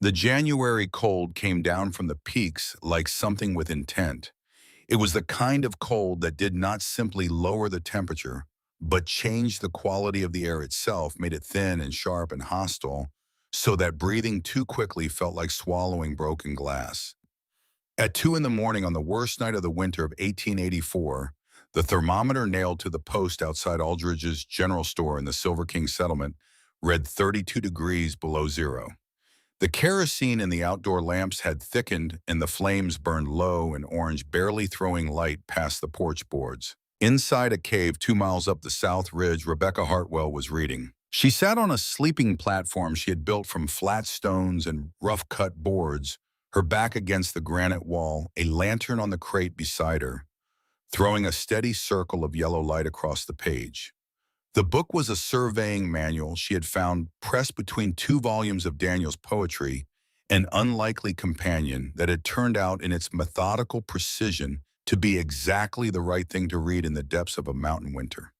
The January cold came down from the peaks like something with intent. It was the kind of cold that did not simply lower the temperature, but changed the quality of the air itself, made it thin and sharp and hostile, so that breathing too quickly felt like swallowing broken glass. At 2 in the morning on the worst night of the winter of 1884, the thermometer nailed to the post outside Aldridge's general store in the Silver King settlement read 32 degrees below zero. The kerosene in the outdoor lamps had thickened and the flames burned low and orange, barely throwing light past the porch boards. Inside a cave 2 miles up the south ridge, Rebecca Hartwell was reading. She sat on a sleeping platform she had built from flat stones and rough-cut boards, her back against the granite wall, a lantern on the crate beside her, throwing a steady circle of yellow light across the page. The book was a surveying manual she had found pressed between 2 volumes of Daniel's poetry, an unlikely companion that had turned out in its methodical precision to be exactly the right thing to read in the depths of a mountain winter.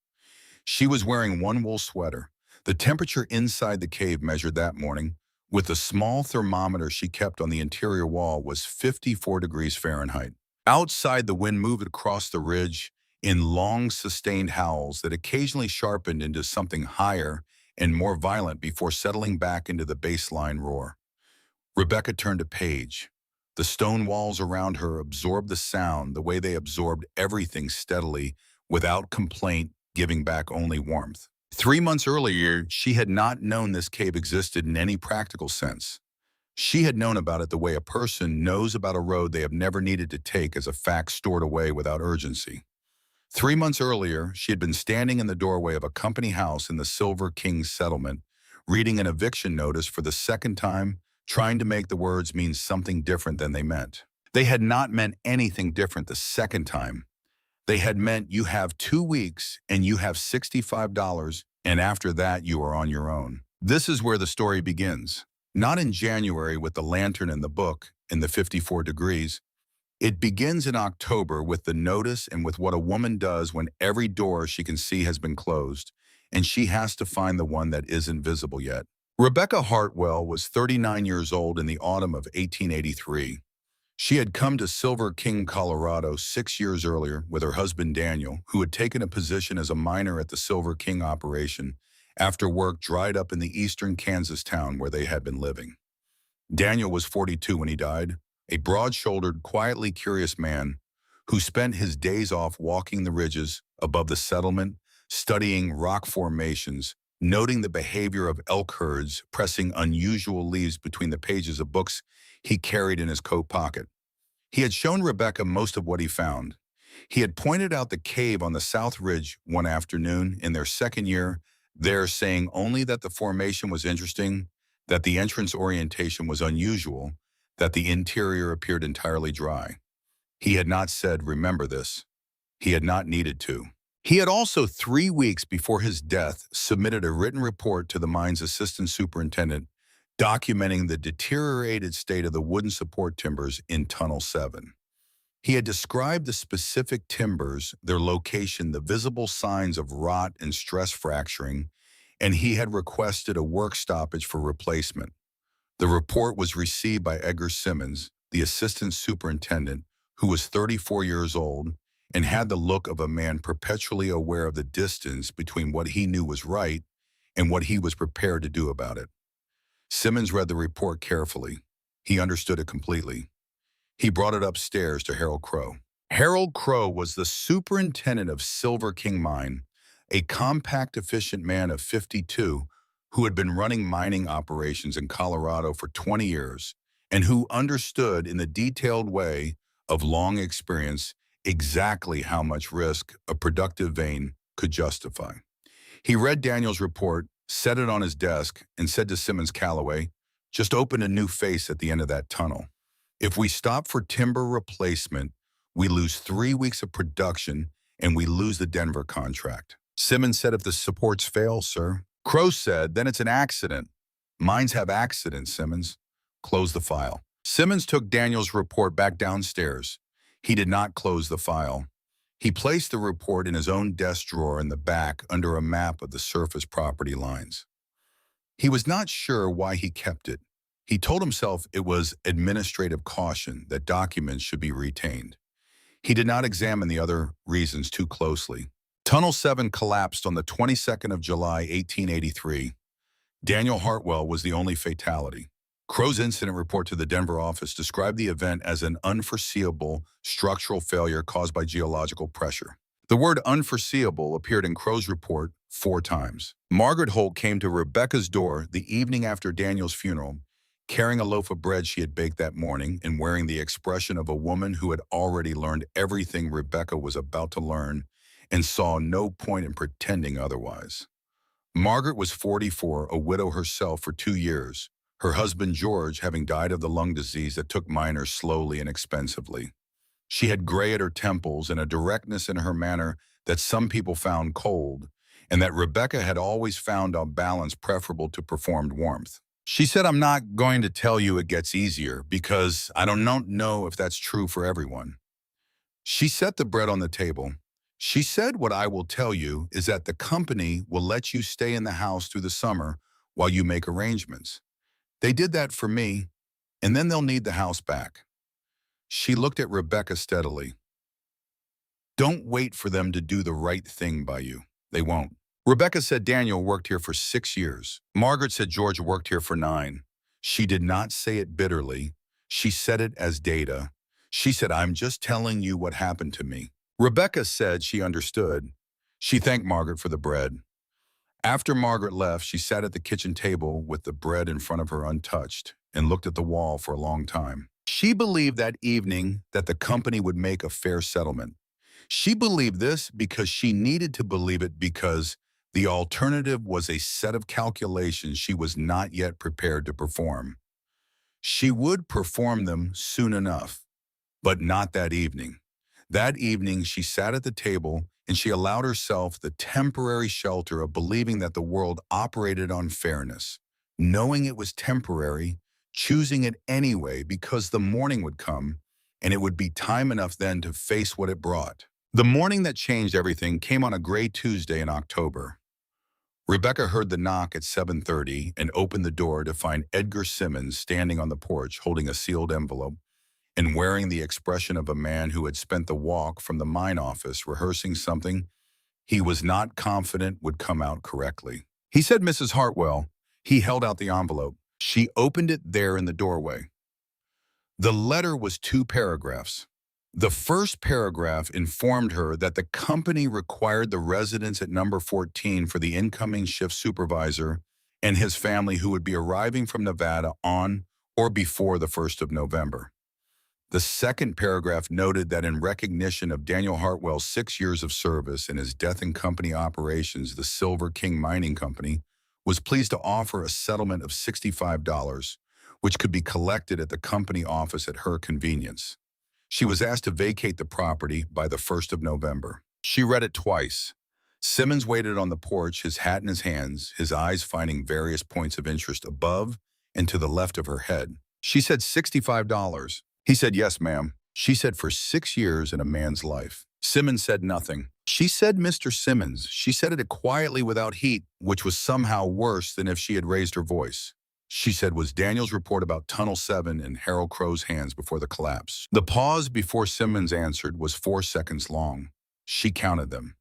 She was wearing one wool sweater. The temperature inside the cave measured that morning, with the small thermometer she kept on the interior wall, was 54 degrees Fahrenheit. Outside, the wind moved across the ridge in long, sustained howls that occasionally sharpened into something higher and more violent before settling back into the baseline roar. Rebecca turned a page. The stone walls around her absorbed the sound the way they absorbed everything steadily, without complaint, giving back only warmth. 3 months earlier, she had not known this cave existed in any practical sense. She had known about it the way a person knows about a road they have never needed to take, as a fact stored away without urgency. 3 months earlier, she had been standing in the doorway of a company house in the Silver King settlement, reading an eviction notice for the second time, trying to make the words mean something different than they meant. They had not meant anything different the second time. They had meant you have 2 weeks and you have $65, and after that you are on your own. This is where the story begins. Not in January with the lantern and the book and the 54 degrees. It begins in October with the notice and with what a woman does when every door she can see has been closed, and she has to find the one that isn't visible yet. Rebecca Hartwell was 39 years old in the autumn of 1883. She had come to Silver King, Colorado 6 years earlier with her husband Daniel, who had taken a position as a miner at the Silver King operation after work dried up in the eastern Kansas town where they had been living. Daniel was 42 when he died, a broad-shouldered, quietly curious man who spent his days off walking the ridges above the settlement, studying rock formations, noting the behavior of elk herds, pressing unusual leaves between the pages of books he carried in his coat pocket. He had shown Rebecca most of what he found. He had pointed out the cave on the South Ridge one afternoon in their second year there, saying only that the formation was interesting, that the entrance orientation was unusual, that the interior appeared entirely dry. He had not said, "Remember this." He had not needed to. He had also, 3 weeks before his death, submitted a written report to the mine's assistant superintendent documenting the deteriorated state of the wooden support timbers in Tunnel 7. He had described the specific timbers, their location, the visible signs of rot and stress fracturing, and he had requested a work stoppage for replacement. The report was received by Edgar Simmons, the assistant superintendent, who was 34 years old and had the look of a man perpetually aware of the distance between what he knew was right and what he was prepared to do about it. Simmons read the report carefully. He understood it completely. He brought it upstairs to Harold Crow. Harold Crow was the superintendent of Silver King Mine, a compact, efficient man of 52 who had been running mining operations in Colorado for 20 years and who understood in the detailed way of long experience exactly how much risk a productive vein could justify. He read Daniel's report, set it on his desk, and said to Simmons Calloway, "Just open a new face at the end of that tunnel. If we stop for timber replacement, we lose 3 weeks of production and we lose the Denver contract." Simmons said, "If the supports fail, sir." Crow said, "Then it's an accident." "Mines have accidents, Simmons." Close the file. Simmons took Daniel's report back downstairs. He did not close the file. He placed the report in his own desk drawer in the back under a map of the surface property lines. He was not sure why he kept it. He told himself it was administrative caution that documents should be retained. He did not examine the other reasons too closely. Tunnel 7 collapsed on the 22nd of July, 1883. Daniel Hartwell was the only fatality. Crow's incident report to the Denver office described the event as an unforeseeable structural failure caused by geological pressure. The word unforeseeable appeared in Crow's report 4 times. Margaret Holt came to Rebecca's door the evening after Daniel's funeral, carrying a loaf of bread she had baked that morning and wearing the expression of a woman who had already learned everything Rebecca was about to learn and saw no point in pretending otherwise. Margaret was 44, a widow herself for 2 years, her husband George having died of the lung disease that took miners slowly and expensively. She had gray at her temples and a directness in her manner that some people found cold, and that Rebecca had always found on balance preferable to performed warmth. She said, "I'm not going to tell you it gets easier because I don't know if that's true for everyone." She set the bread on the table. She said, "What I will tell you is that the company will let you stay in the house through the summer while you make arrangements. They did that for me, and then they'll need the house back." She looked at Rebecca steadily. "Don't wait for them to do the right thing by you. They won't." Rebecca said Daniel worked here for 6 years. Margaret said George worked here for 9. She did not say it bitterly. She said it as data. She said, "I'm just telling you what happened to me." Rebecca said she understood. She thanked Margaret for the bread. After Margaret left, she sat at the kitchen table with the bread in front of her untouched and looked at the wall for a long time. She believed that evening that the company would make a fair settlement. She believed this because she needed to believe it because the alternative was a set of calculations she was not yet prepared to perform. She would perform them soon enough, but not that evening. That evening, she sat at the table and she allowed herself the temporary shelter of believing that the world operated on fairness, knowing it was temporary, choosing it anyway because the morning would come and it would be time enough then to face what it brought. The morning that changed everything came on a gray Tuesday in October. Rebecca heard the knock at 7:30 and opened the door to find Edgar Simmons standing on the porch holding a sealed envelope and wearing the expression of a man who had spent the walk from the mine office rehearsing something he was not confident would come out correctly. He said, "Mrs. Hartwell." He held out the envelope. She opened it there in the doorway. The letter was 2 paragraphs. The first paragraph informed her that the company required the residence at number 14 for the incoming shift supervisor and his family who would be arriving from Nevada on or before the 1st of November. The second paragraph noted that in recognition of Daniel Hartwell's 6 years of service and his death in company operations, the Silver King Mining Company was pleased to offer a settlement of $65, which could be collected at the company office at her convenience. She was asked to vacate the property by the 1st of November. She read it twice. Simmons waited on the porch, his hat in his hands, his eyes finding various points of interest above and to the left of her head. She said $65. He said, "Yes, ma'am." She said, "For 6 years in a man's life." Simmons said nothing. She said, "Mr. Simmons." She said it quietly without heat, which was somehow worse than if she had raised her voice. She said, "Was Daniel's report about Tunnel 7 in Harold Crow's hands before the collapse?" The pause before Simmons answered was 4 seconds long. She counted them.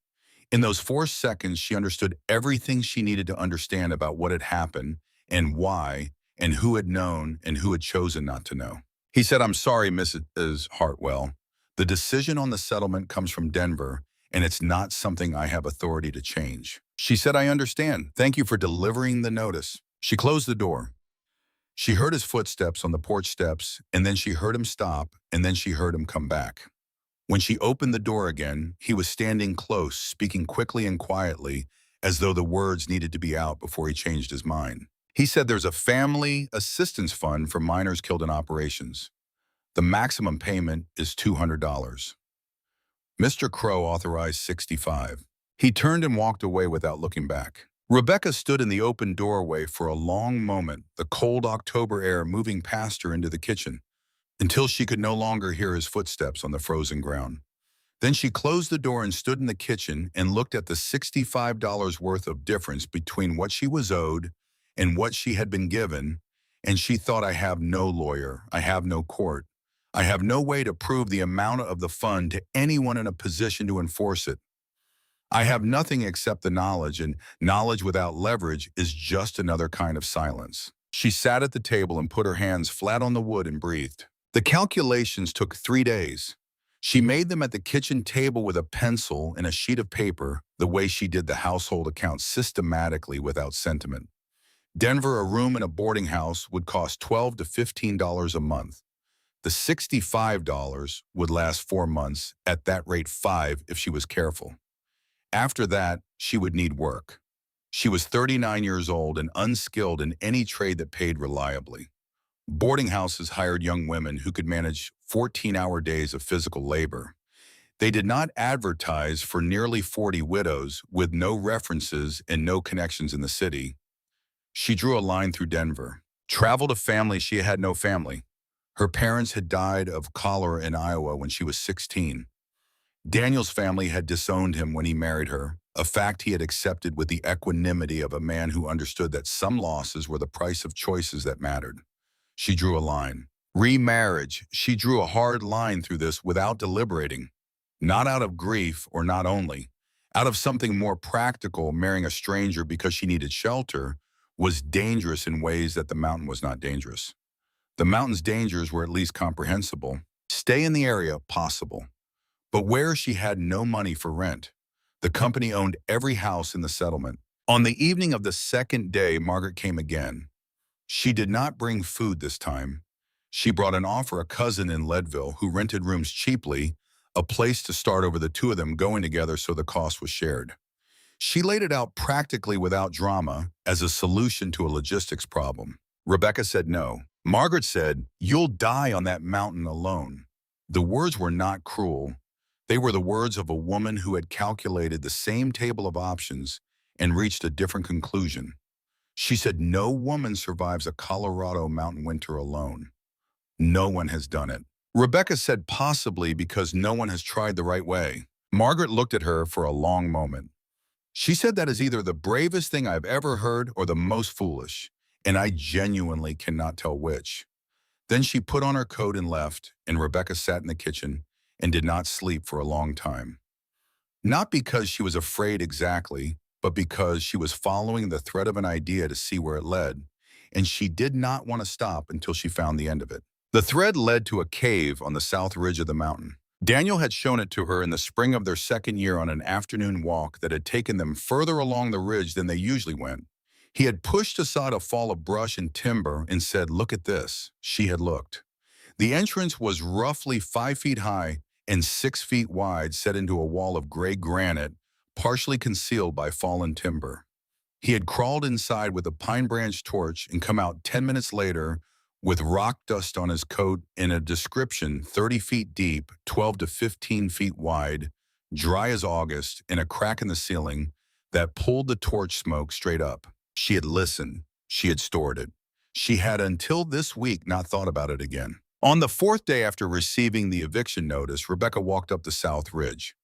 In those 4 seconds, she understood everything she needed to understand about what had happened and why and who had known and who had chosen not to know. He said, "I'm sorry, Mrs. Hartwell. The decision on the settlement comes from Denver, and it's not something I have authority to change." She said, "I understand. Thank you for delivering the notice." She closed the door. She heard his footsteps on the porch steps, and then she heard him stop, and then she heard him come back. When she opened the door again, he was standing close, speaking quickly and quietly, as though the words needed to be out before he changed his mind. He said, "There's a family assistance fund for miners killed in operations. The maximum payment is $200. Mr. Crow authorized 65. He turned and walked away without looking back. Rebecca stood in the open doorway for a long moment, the cold October air moving past her into the kitchen, until she could no longer hear his footsteps on the frozen ground. Then she closed the door and stood in the kitchen and looked at the $65 worth of difference between what she was owed and what she had been given, And she thought, I have no lawyer, I have no court, I have no way to prove the amount of the fund to anyone in a position to enforce it. I have nothing except the knowledge, and knowledge without leverage is just another kind of silence. She sat at the table and put her hands flat on the wood and breathed. The calculations took 3 days. She made them at the kitchen table with a pencil and a sheet of paper, the way she did the household accounts systematically without sentiment. Denver, a room in a boarding house would cost $12 to $15 a month. The $65 would last 4 months, at that rate 5 if she was careful. After that, she would need work. She was 39 years old and unskilled in any trade that paid reliably. Boarding houses hired young women who could manage 14-hour days of physical labor. They did not advertise for nearly 40 widows with no references and no connections in the city. She drew a line through Denver. Traveled a family, she had no family. Her parents had died of cholera in Iowa when she was 16. Daniel's family had disowned him when he married her, a fact he had accepted with the equanimity of a man who understood that some losses were the price of choices that mattered. She drew a line. Remarriage. She drew a hard line through this without deliberating. Not out of grief, or not only. Out of something more practical, marrying a stranger because she needed shelter was dangerous in ways that the mountain was not dangerous. The mountain's dangers were at least comprehensible. Stay in the area, possible. But where she had no money for rent, the company owned every house in the settlement. On the evening of the second day, Margaret came again. She did not bring food this time. She brought an offer, a cousin in Leadville who rented rooms cheaply, a place to start over, the two of them going together so the cost was shared. She laid it out practically without drama as a solution to a logistics problem. Rebecca said no. Margaret said, "You'll die on that mountain alone." The words were not cruel. They were the words of a woman who had calculated the same table of options and reached a different conclusion. She said, no woman survives a Colorado mountain winter alone. No one has done it. Rebecca said, possibly because no one has tried the right way. Margaret looked at her for a long moment. She said, that is either the bravest thing I've ever heard or the most foolish, and I genuinely cannot tell which. Then she put on her coat and left, and Rebecca sat in the kitchen and did not sleep for a long time. Not because she was afraid exactly, but because she was following the thread of an idea to see where it led, and she did not want to stop until she found the end of it. The thread led to a cave on the south ridge of the mountain. Daniel had shown it to her in the spring of their second year on an afternoon walk that had taken them further along the ridge than they usually went. He had pushed aside a fall of brush and timber and said, look at this. She had looked. The entrance was roughly 5 feet high and 6 feet wide, set into a wall of gray granite, partially concealed by fallen timber. He had crawled inside with a pine branch torch and come out 10 minutes later with rock dust on his coat and a description 30 feet deep, 12 to 15 feet wide, dry as August, and a crack in the ceiling that pulled the torch smoke straight up. She had listened. She had stored it. She had until this week not thought about it again. On the fourth day after receiving the eviction notice, Rebecca walked up the South Ridge.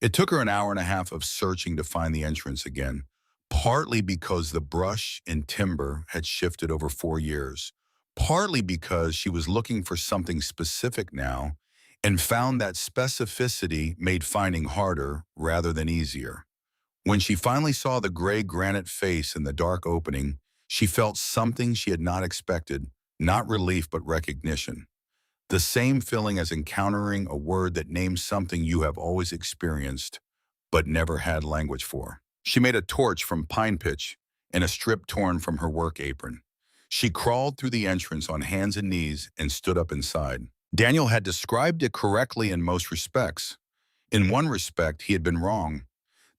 It took her an hour and a half of searching to find the entrance again, partly because the brush and timber had shifted over 4 years, partly because she was looking for something specific now and found that specificity made finding harder rather than easier. When she finally saw the gray granite face in the dark opening, she felt something she had not expected, not relief but recognition. The same feeling as encountering a word that names something you have always experienced, but never had language for. She made a torch from pine pitch and a strip torn from her work apron. She crawled through the entrance on hands and knees and stood up inside. Daniel had described it correctly in most respects. In one respect, he had been wrong.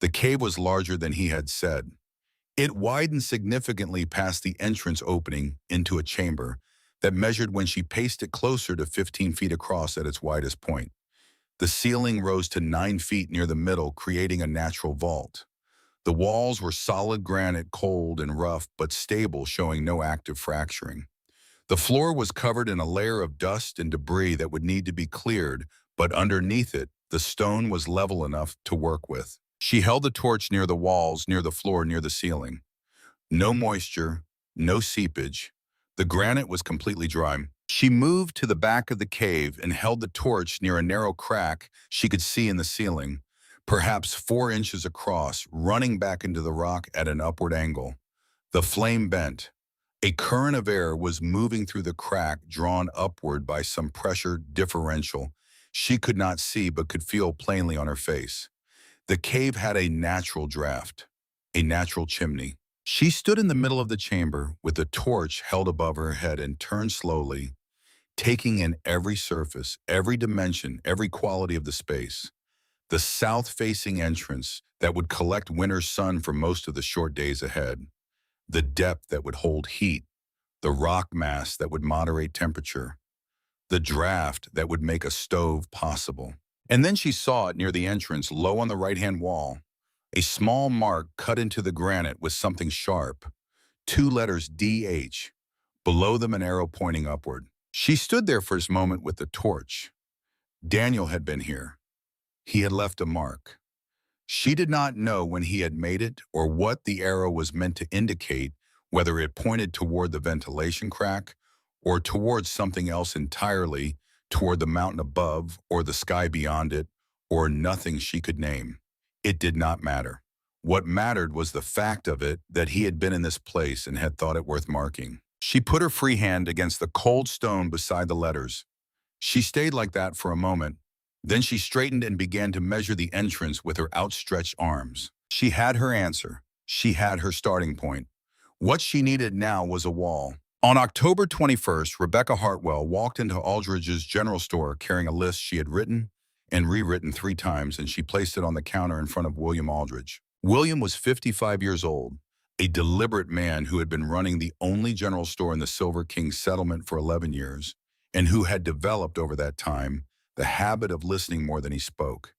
The cave was larger than he had said. It widened significantly past the entrance opening into a chamber that measured, when she paced it, closer to 15 feet across at its widest point. The ceiling rose to 9 feet near the middle, creating a natural vault. The walls were solid granite, cold and rough, but stable, showing no active fracturing. The floor was covered in a layer of dust and debris that would need to be cleared, but underneath it, the stone was level enough to work with. She held the torch near the walls, near the floor, near the ceiling. No moisture, no seepage, The granite was completely dry. She moved to the back of the cave and held the torch near a narrow crack she could see in the ceiling, perhaps 4 inches across, running back into the rock at an upward angle. The flame bent. A current of air was moving through the crack, drawn upward by some pressure differential she could not see but could feel plainly on her face. The cave had a natural draft, a natural chimney. She stood in the middle of the chamber with the torch held above her head and turned slowly, taking in every surface, every dimension, every quality of the space. The south-facing entrance that would collect winter's sun for most of the short days ahead. The depth that would hold heat. The rock mass that would moderate temperature. The draft that would make a stove possible. And then she saw it near the entrance, low on the right-hand wall. A small mark cut into the granite with something sharp. 2 letters DH. Below them an arrow pointing upward. She stood there for a moment with the torch. Daniel had been here. He had left a mark. She did not know when he had made it or what the arrow was meant to indicate, whether it pointed toward the ventilation crack or towards something else entirely, toward the mountain above or the sky beyond it, or nothing she could name. It did not matter. What mattered was the fact of it, that he had been in this place and had thought it worth marking. She put her free hand against the cold stone beside the letters. She stayed like that for a moment. Then she straightened and began to measure the entrance with her outstretched arms. She had her answer. She had her starting point. What she needed now was a wall. On October 21st, Rebecca Hartwell walked into Aldridge's general store carrying a list she had written and rewritten 3 times, and she placed it on the counter in front of William Aldridge. William was 55 years old, a deliberate man who had been running the only general store in the Silver King settlement for 11 years, and who had developed over that time the habit of listening more than he spoke.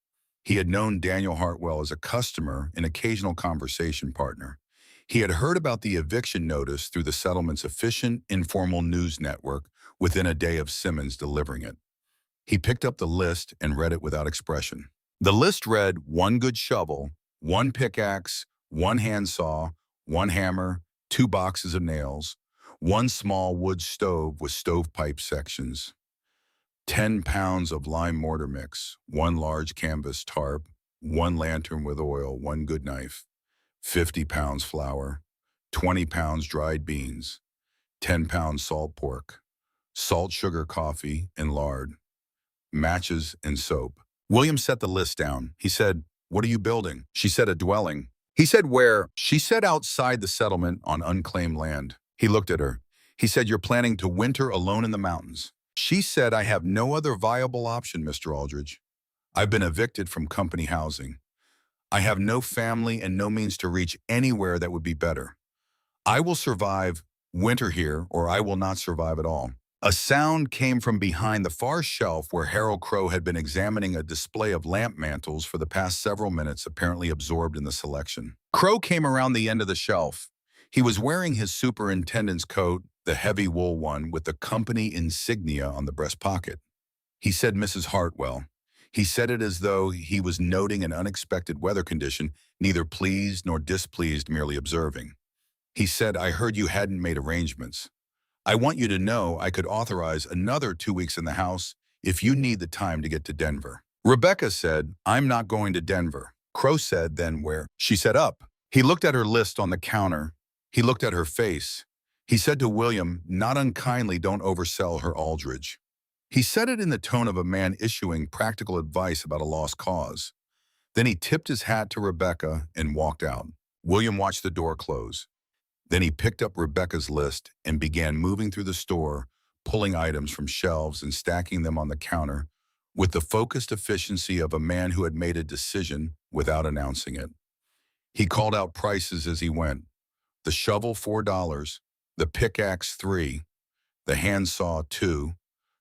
He had known Daniel Hartwell as a customer and occasional conversation partner. He had heard about the eviction notice through the settlement's efficient, informal news network within a day of Simmons delivering it. He picked up the list and read it without expression. The list read 1 good shovel, 1 pickaxe, 1 handsaw, 1 hammer, 2 boxes of nails, 1 small wood stove with stovepipe sections, 10 pounds of lime mortar mix, 1 large canvas tarp, 1 lantern with oil, 1 good knife, 50 pounds flour, 20 pounds dried beans, 10 pounds salt pork, salt sugar coffee and lard, matches and soap. William set the list down. He said, "What are you building?" She said, "A dwelling." He said, "Where?" She said, "Outside the settlement on unclaimed land." He looked at her. He said, "You're planning to winter alone in the mountains." She said, "I have no other viable option, Mr. Aldridge. I've been evicted from company housing. I have no family and no means to reach anywhere that would be better. I will survive winter here, or I will not survive at all." A sound came from behind the far shelf where Harold Crow had been examining a display of lamp mantles for the past several minutes, apparently absorbed in the selection. Crow came around the end of the shelf. He was wearing his superintendent's coat, the heavy wool one with the company insignia on the breast pocket. He said, "Mrs. Hartwell." He said it as though he was noting an unexpected weather condition, neither pleased nor displeased, merely observing. He said, "I heard you hadn't made arrangements. I want you to know I could authorize another 2 weeks in the house if you need the time to get to Denver." Rebecca said, "I'm not going to Denver." Crow said, "Then where?" She said, "Up." He looked at her list on the counter. He looked at her face. He said to William, not unkindly, "Don't oversell her, Aldridge." He said it in the tone of a man issuing practical advice about a lost cause. Then he tipped his hat to Rebecca and walked out. William watched the door close. Then he picked up Rebecca's list and began moving through the store, pulling items from shelves and stacking them on the counter with the focused efficiency of a man who had made a decision without announcing it. He called out prices as he went. The shovel, $4, the pickaxe, $3, the handsaw, $2,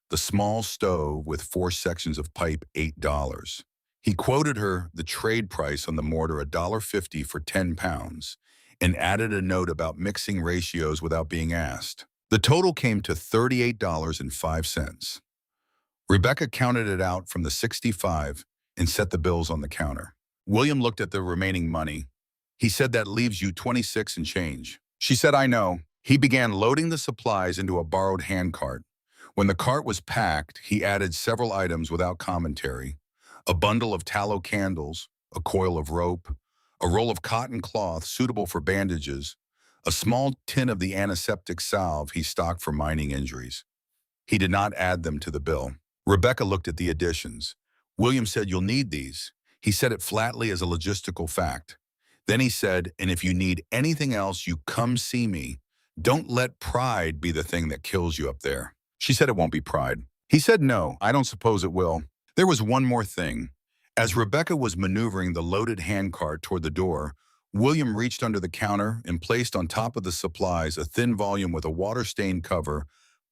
the small stove with 4 sections of pipe, $8. He quoted her the trade price on the mortar, $1.50 for 10 pounds, and added a note about mixing ratios without being asked. The total came to $38.05. Rebecca counted it out from the 65 and set the bills on the counter. William looked at the remaining money. He said, "That leaves you 26 and change." She said, "I know." He began loading the supplies into a borrowed handcart. When the cart was packed, he added several items without commentary: a bundle of tallow candles, a coil of rope, a roll of cotton cloth suitable for bandages, a small tin of the antiseptic salve he stocked for mining injuries. He did not add them to the bill. Rebecca looked at the additions. William said, "You'll need these." He said it flatly as a logistical fact. Then he said, "And if you need anything else, you come see me. Don't let pride be the thing that kills you up there." She said it won't be pride. He said, "No, I don't suppose it will." There was one more thing. As Rebecca was maneuvering the loaded handcart toward the door, William reached under the counter and placed on top of the supplies a thin volume with a water-stained cover,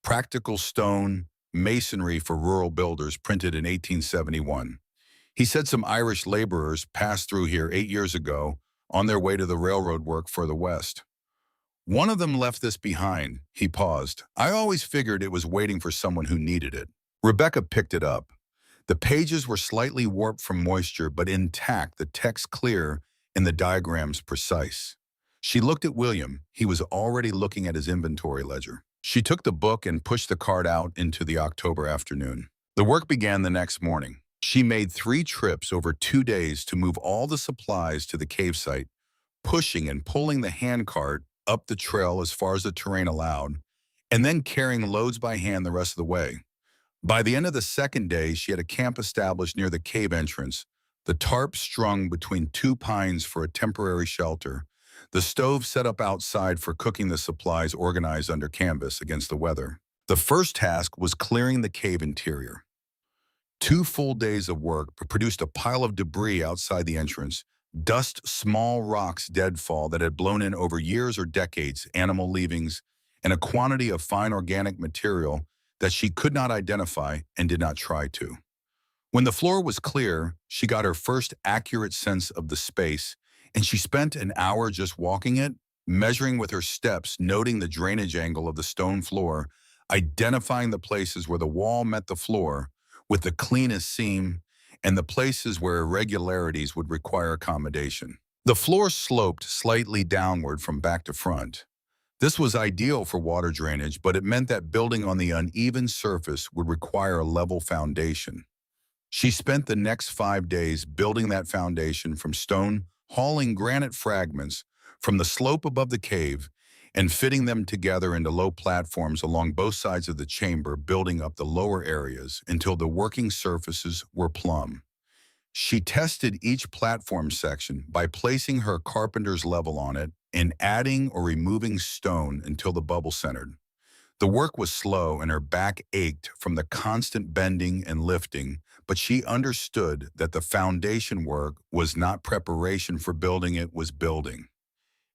Practical Stone, Masonry for Rural Builders, printed in 1871. He said some Irish laborers passed through here 8 years ago on their way to the railroad work further west. One of them left this behind. He paused. I always figured it was waiting for someone who needed it. Rebecca picked it up. The pages were slightly warped from moisture, but intact, the text clear and the diagrams precise. She looked at William. He was already looking at his inventory ledger. She took the book and pushed the cart out into the October afternoon. The work began the next morning. She made 3 trips over 2 days to move all the supplies to the cave site, pushing and pulling the handcart up the trail as far as the terrain allowed, and then carrying loads by hand the rest of the way. By the end of the second day, she had a camp established near the cave entrance, the tarp strung between 2 pines for a temporary shelter, the stove set up outside for cooking the supplies organized under canvas against the weather. The first task was clearing the cave interior. 2 full days of work produced a pile of debris outside the entrance, dust, small rocks, deadfall that had blown in over years or decades, animal leavings, and a quantity of fine organic material that she could not identify and did not try to. When the floor was clear, she got her first accurate sense of the space, and she spent an hour just walking it, measuring with her steps, noting the drainage angle of the stone floor, identifying the places where the wall met the floor with the cleanest seam, and the places where irregularities would require accommodation. The floor sloped slightly downward from back to front. This was ideal for water drainage, but it meant that building on the uneven surface would require a level foundation. She spent the next 5 days building that foundation from stone, hauling granite fragments from the slope above the cave and fitting them together into low platforms along both sides of the chamber, building up the lower areas until the working surfaces were plumb. She tested each platform section by placing her carpenter's level on it and adding or removing stone until the bubble centered. The work was slow and her back ached from the constant bending and lifting, but she understood that the foundation work was not preparation for building, it was building.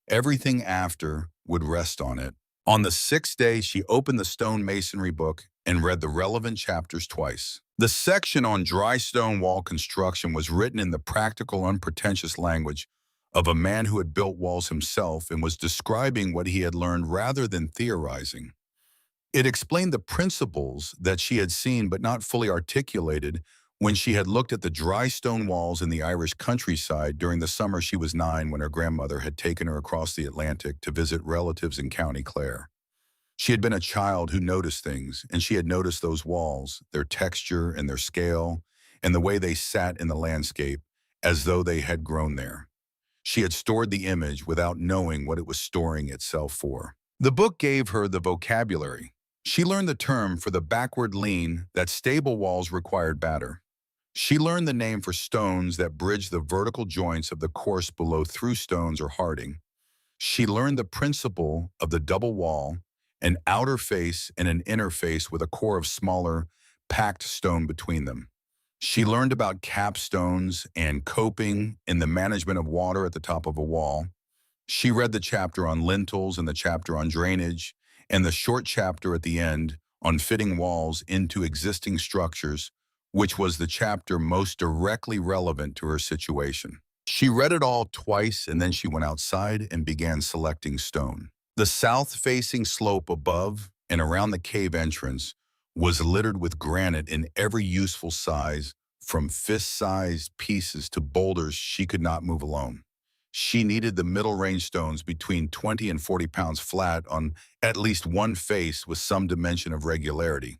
Everything after would rest on it. On the 6th day, she opened the stone masonry book and read the relevant chapters twice. The section on dry stone wall construction was written in the practical, unpretentious language of a man who had built walls himself and was describing what he had learned rather than theorizing. It explained the principles that she had seen but not fully articulated when she had looked at the dry stone walls in the Irish countryside during the summer she was 9, when her grandmother had taken her across the Atlantic to visit relatives in County Clare. She had been a child who noticed things, and she had noticed those walls, their texture and their scale, and the way they sat in the landscape, as though they had grown there. She had stored the image without knowing what it was storing itself for. The book gave her the vocabulary. She learned the term for the backward lean that stable walls required batter. She learned the name for stones that bridge the vertical joints of the course below through stones or harding. She learned the principle of the double wall, an outer face and an inner face with a core of smaller, packed stone between them. She learned about capstones and coping in the management of water at the top of a wall. She read the chapter on lintels and the chapter on drainage, and the short chapter at the end on fitting walls into existing structures, which was the chapter most directly relevant to her situation. She read it all twice, and then she went outside and began selecting stone. The south-facing slope above and around the cave entrance was littered with granite in every useful size, from fist-sized pieces to boulders she could not move alone. She needed the middle-range stones between 20 and 40 pounds flat on at least one face with some dimension of regularity.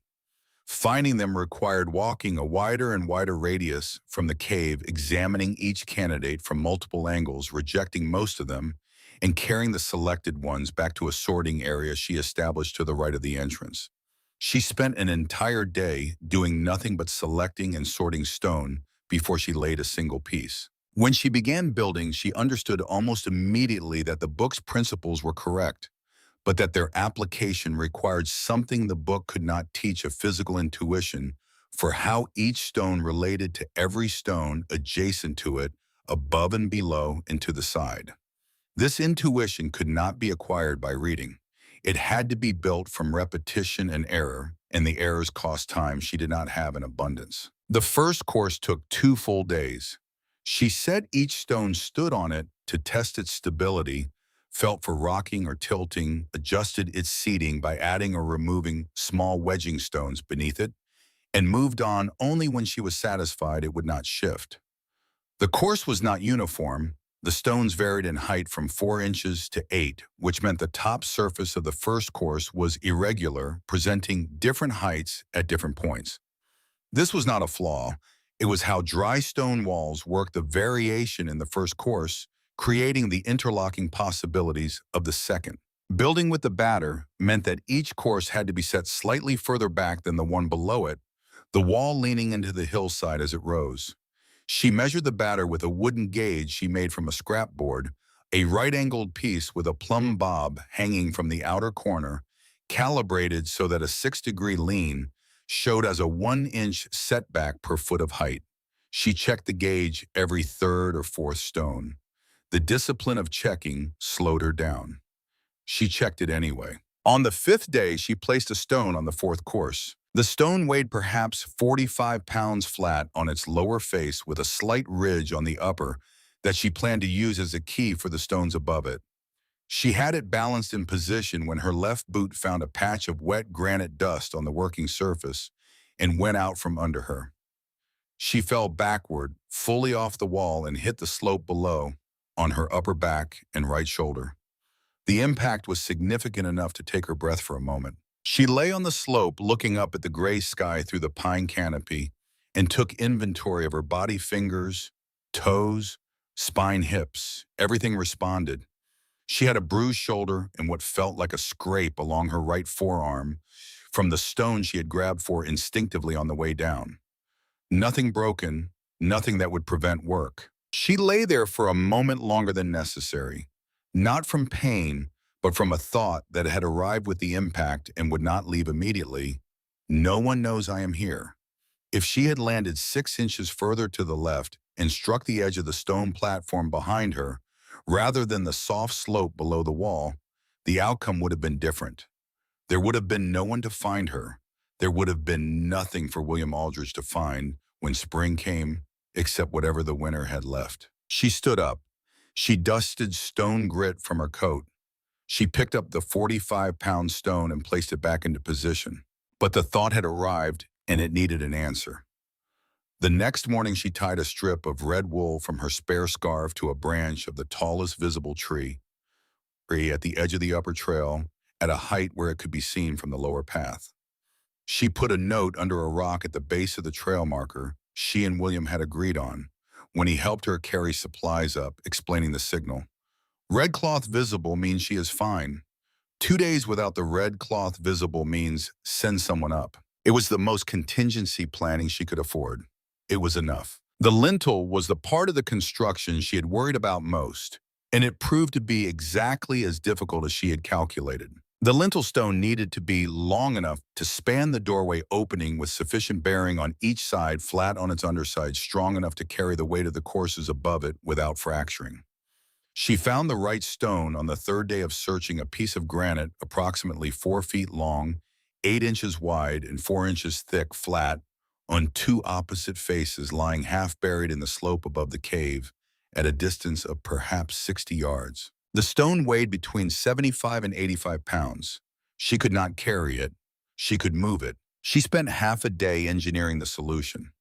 Finding them required walking a wider and wider radius from the cave, examining each candidate from multiple angles, rejecting most of them, and carrying the selected ones back to a sorting area she established to the right of the entrance. She spent an entire day doing nothing but selecting and sorting stone before she laid a single piece. When she began building, she understood almost immediately that the book's principles were correct, but that their application required something the book could not teach: a physical intuition for how each stone related to every stone adjacent to it, above and below and to the side. This intuition could not be acquired by reading. It had to be built from repetition and error, and the errors cost time she did not have in abundance. The first course took 2 full days. She said each stone stood on it to test its stability, felt for rocking or tilting, adjusted its seating by adding or removing small wedging stones beneath it, and moved on only when she was satisfied it would not shift. The course was not uniform. The stones varied in height from 4 inches to 8, which meant the top surface of the first course was irregular, presenting different heights at different points. This was not a flaw. It was how dry stone walls worked the variation in the first course, creating the interlocking possibilities of the second. Building with the batter meant that each course had to be set slightly further back than the one below it, the wall leaning into the hillside as it rose. She measured the batter with a wooden gauge she made from a scrap board, a right-angled piece with a plumb bob hanging from the outer corner, calibrated so that a 6-degree lean showed as a 1-inch setback per foot of height. She checked the gauge every third or fourth stone. The discipline of checking slowed her down. She checked it anyway. On the 5th day, she placed a stone on the 4th course. The stone weighed perhaps 45 pounds flat on its lower face, with a slight ridge on the upper that she planned to use as a key for the stones above it. She had it balanced in position when her left boot found a patch of wet granite dust on the working surface and went out from under her. She fell backward, fully off the wall, and hit the slope below on her upper back and right shoulder. The impact was significant enough to take her breath for a moment. She lay on the slope, looking up at the gray sky through the pine canopy, and took inventory of her body: fingers, toes, spine, hips. Everything responded. She had a bruised shoulder and what felt like a scrape along her right forearm from the stone she had grabbed for instinctively on the way down. Nothing broken, nothing that would prevent work. She lay there for a moment longer than necessary, not from pain, but from a thought that had arrived with the impact and would not leave immediately. No one knows I am here. If she had landed 6 inches further to the left and struck the edge of the stone platform behind her, rather than the soft slope below the wall, the outcome would have been different. There would have been no one to find her. There would have been nothing for William Aldrich to find when spring came, except whatever the winter had left. She stood up. She dusted stone grit from her coat. She picked up the 45-pound stone and placed it back into position. But the thought had arrived, and it needed an answer. The next morning, she tied a strip of red wool from her spare scarf to a branch of the tallest visible tree at the edge of the upper trail, at a height where it could be seen from the lower path. She put a note under a rock at the base of the trail marker she and William had agreed on when he helped her carry supplies up, explaining the signal. Red cloth visible means she is fine. 2 days without the red cloth visible means send someone up. It was the most contingency planning she could afford. It was enough. The lintel was the part of the construction she had worried about most, and it proved to be exactly as difficult as she had calculated. The lintel stone needed to be long enough to span the doorway opening with sufficient bearing on each side, flat on its underside, strong enough to carry the weight of the courses above it without fracturing. She found the right stone on the 3rd day of searching: a piece of granite approximately 4 feet long, 8 inches wide, and 4 inches thick, flat, on 2 opposite faces, lying half buried in the slope above the cave at a distance of perhaps 60 yards. The stone weighed between 75 and 85 pounds. She could not carry it. She could move it. She spent half a day engineering the solution.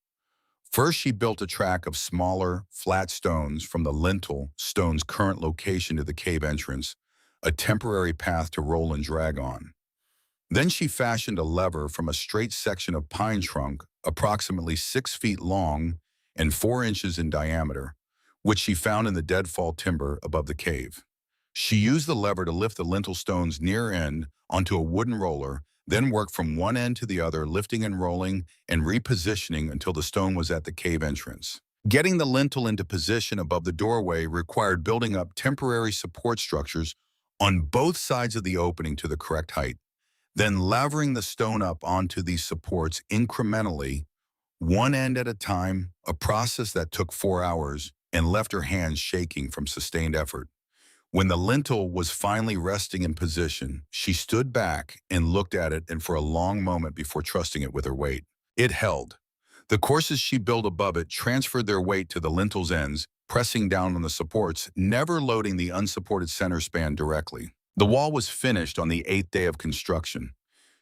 First, she built a track of smaller, flat stones from the lintel stone's current location to the cave entrance, a temporary path to roll and drag on. Then she fashioned a lever from a straight section of pine trunk, approximately 6 feet long and 4 inches in diameter, which she found in the deadfall timber above the cave. She used the lever to lift the lintel stone's near end onto a wooden roller, then worked from one end to the other, lifting and rolling and repositioning until the stone was at the cave entrance. Getting the lintel into position above the doorway required building up temporary support structures on both sides of the opening to the correct height, then levering the stone up onto these supports incrementally, one end at a time, a process that took 4 hours and left her hands shaking from sustained effort. When the lintel was finally resting in position, she stood back and looked at it and for a long moment before trusting it with her weight. It held. The courses she built above it transferred their weight to the lintel's ends, pressing down on the supports, never loading the unsupported center span directly. The wall was finished on the 8th day of construction.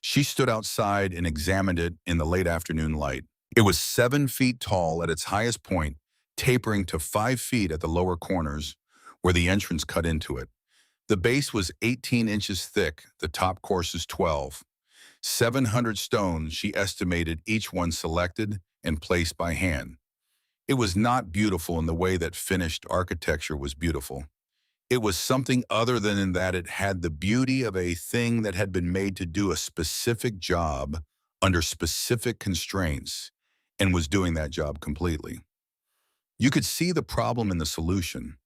She stood outside and examined it in the late afternoon light. It was 7 feet tall at its highest point, tapering to 5 feet at the lower corners, where the entrance cut into it. The base was 18 inches thick, the top courses 12. 700 stones, she estimated, each one selected and placed by hand. It was not beautiful in the way that finished architecture was beautiful. It was something other than in that it had the beauty of a thing that had been made to do a specific job under specific constraints and was doing that job completely. You could see the problem in the solution.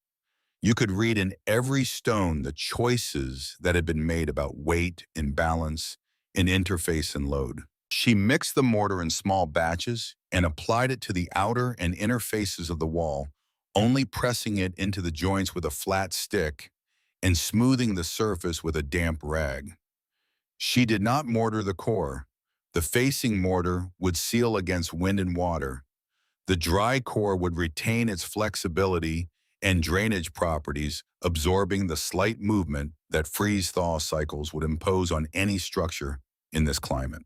You could read in every stone the choices that had been made about weight and balance and interface and load. She mixed the mortar in small batches and applied it to the outer and inner faces of the wall, only pressing it into the joints with a flat stick and smoothing the surface with a damp rag. She did not mortar the core. The facing mortar would seal against wind and water. The dry core would retain its flexibility and drainage properties, absorbing the slight movement that freeze-thaw cycles would impose on any structure in this climate.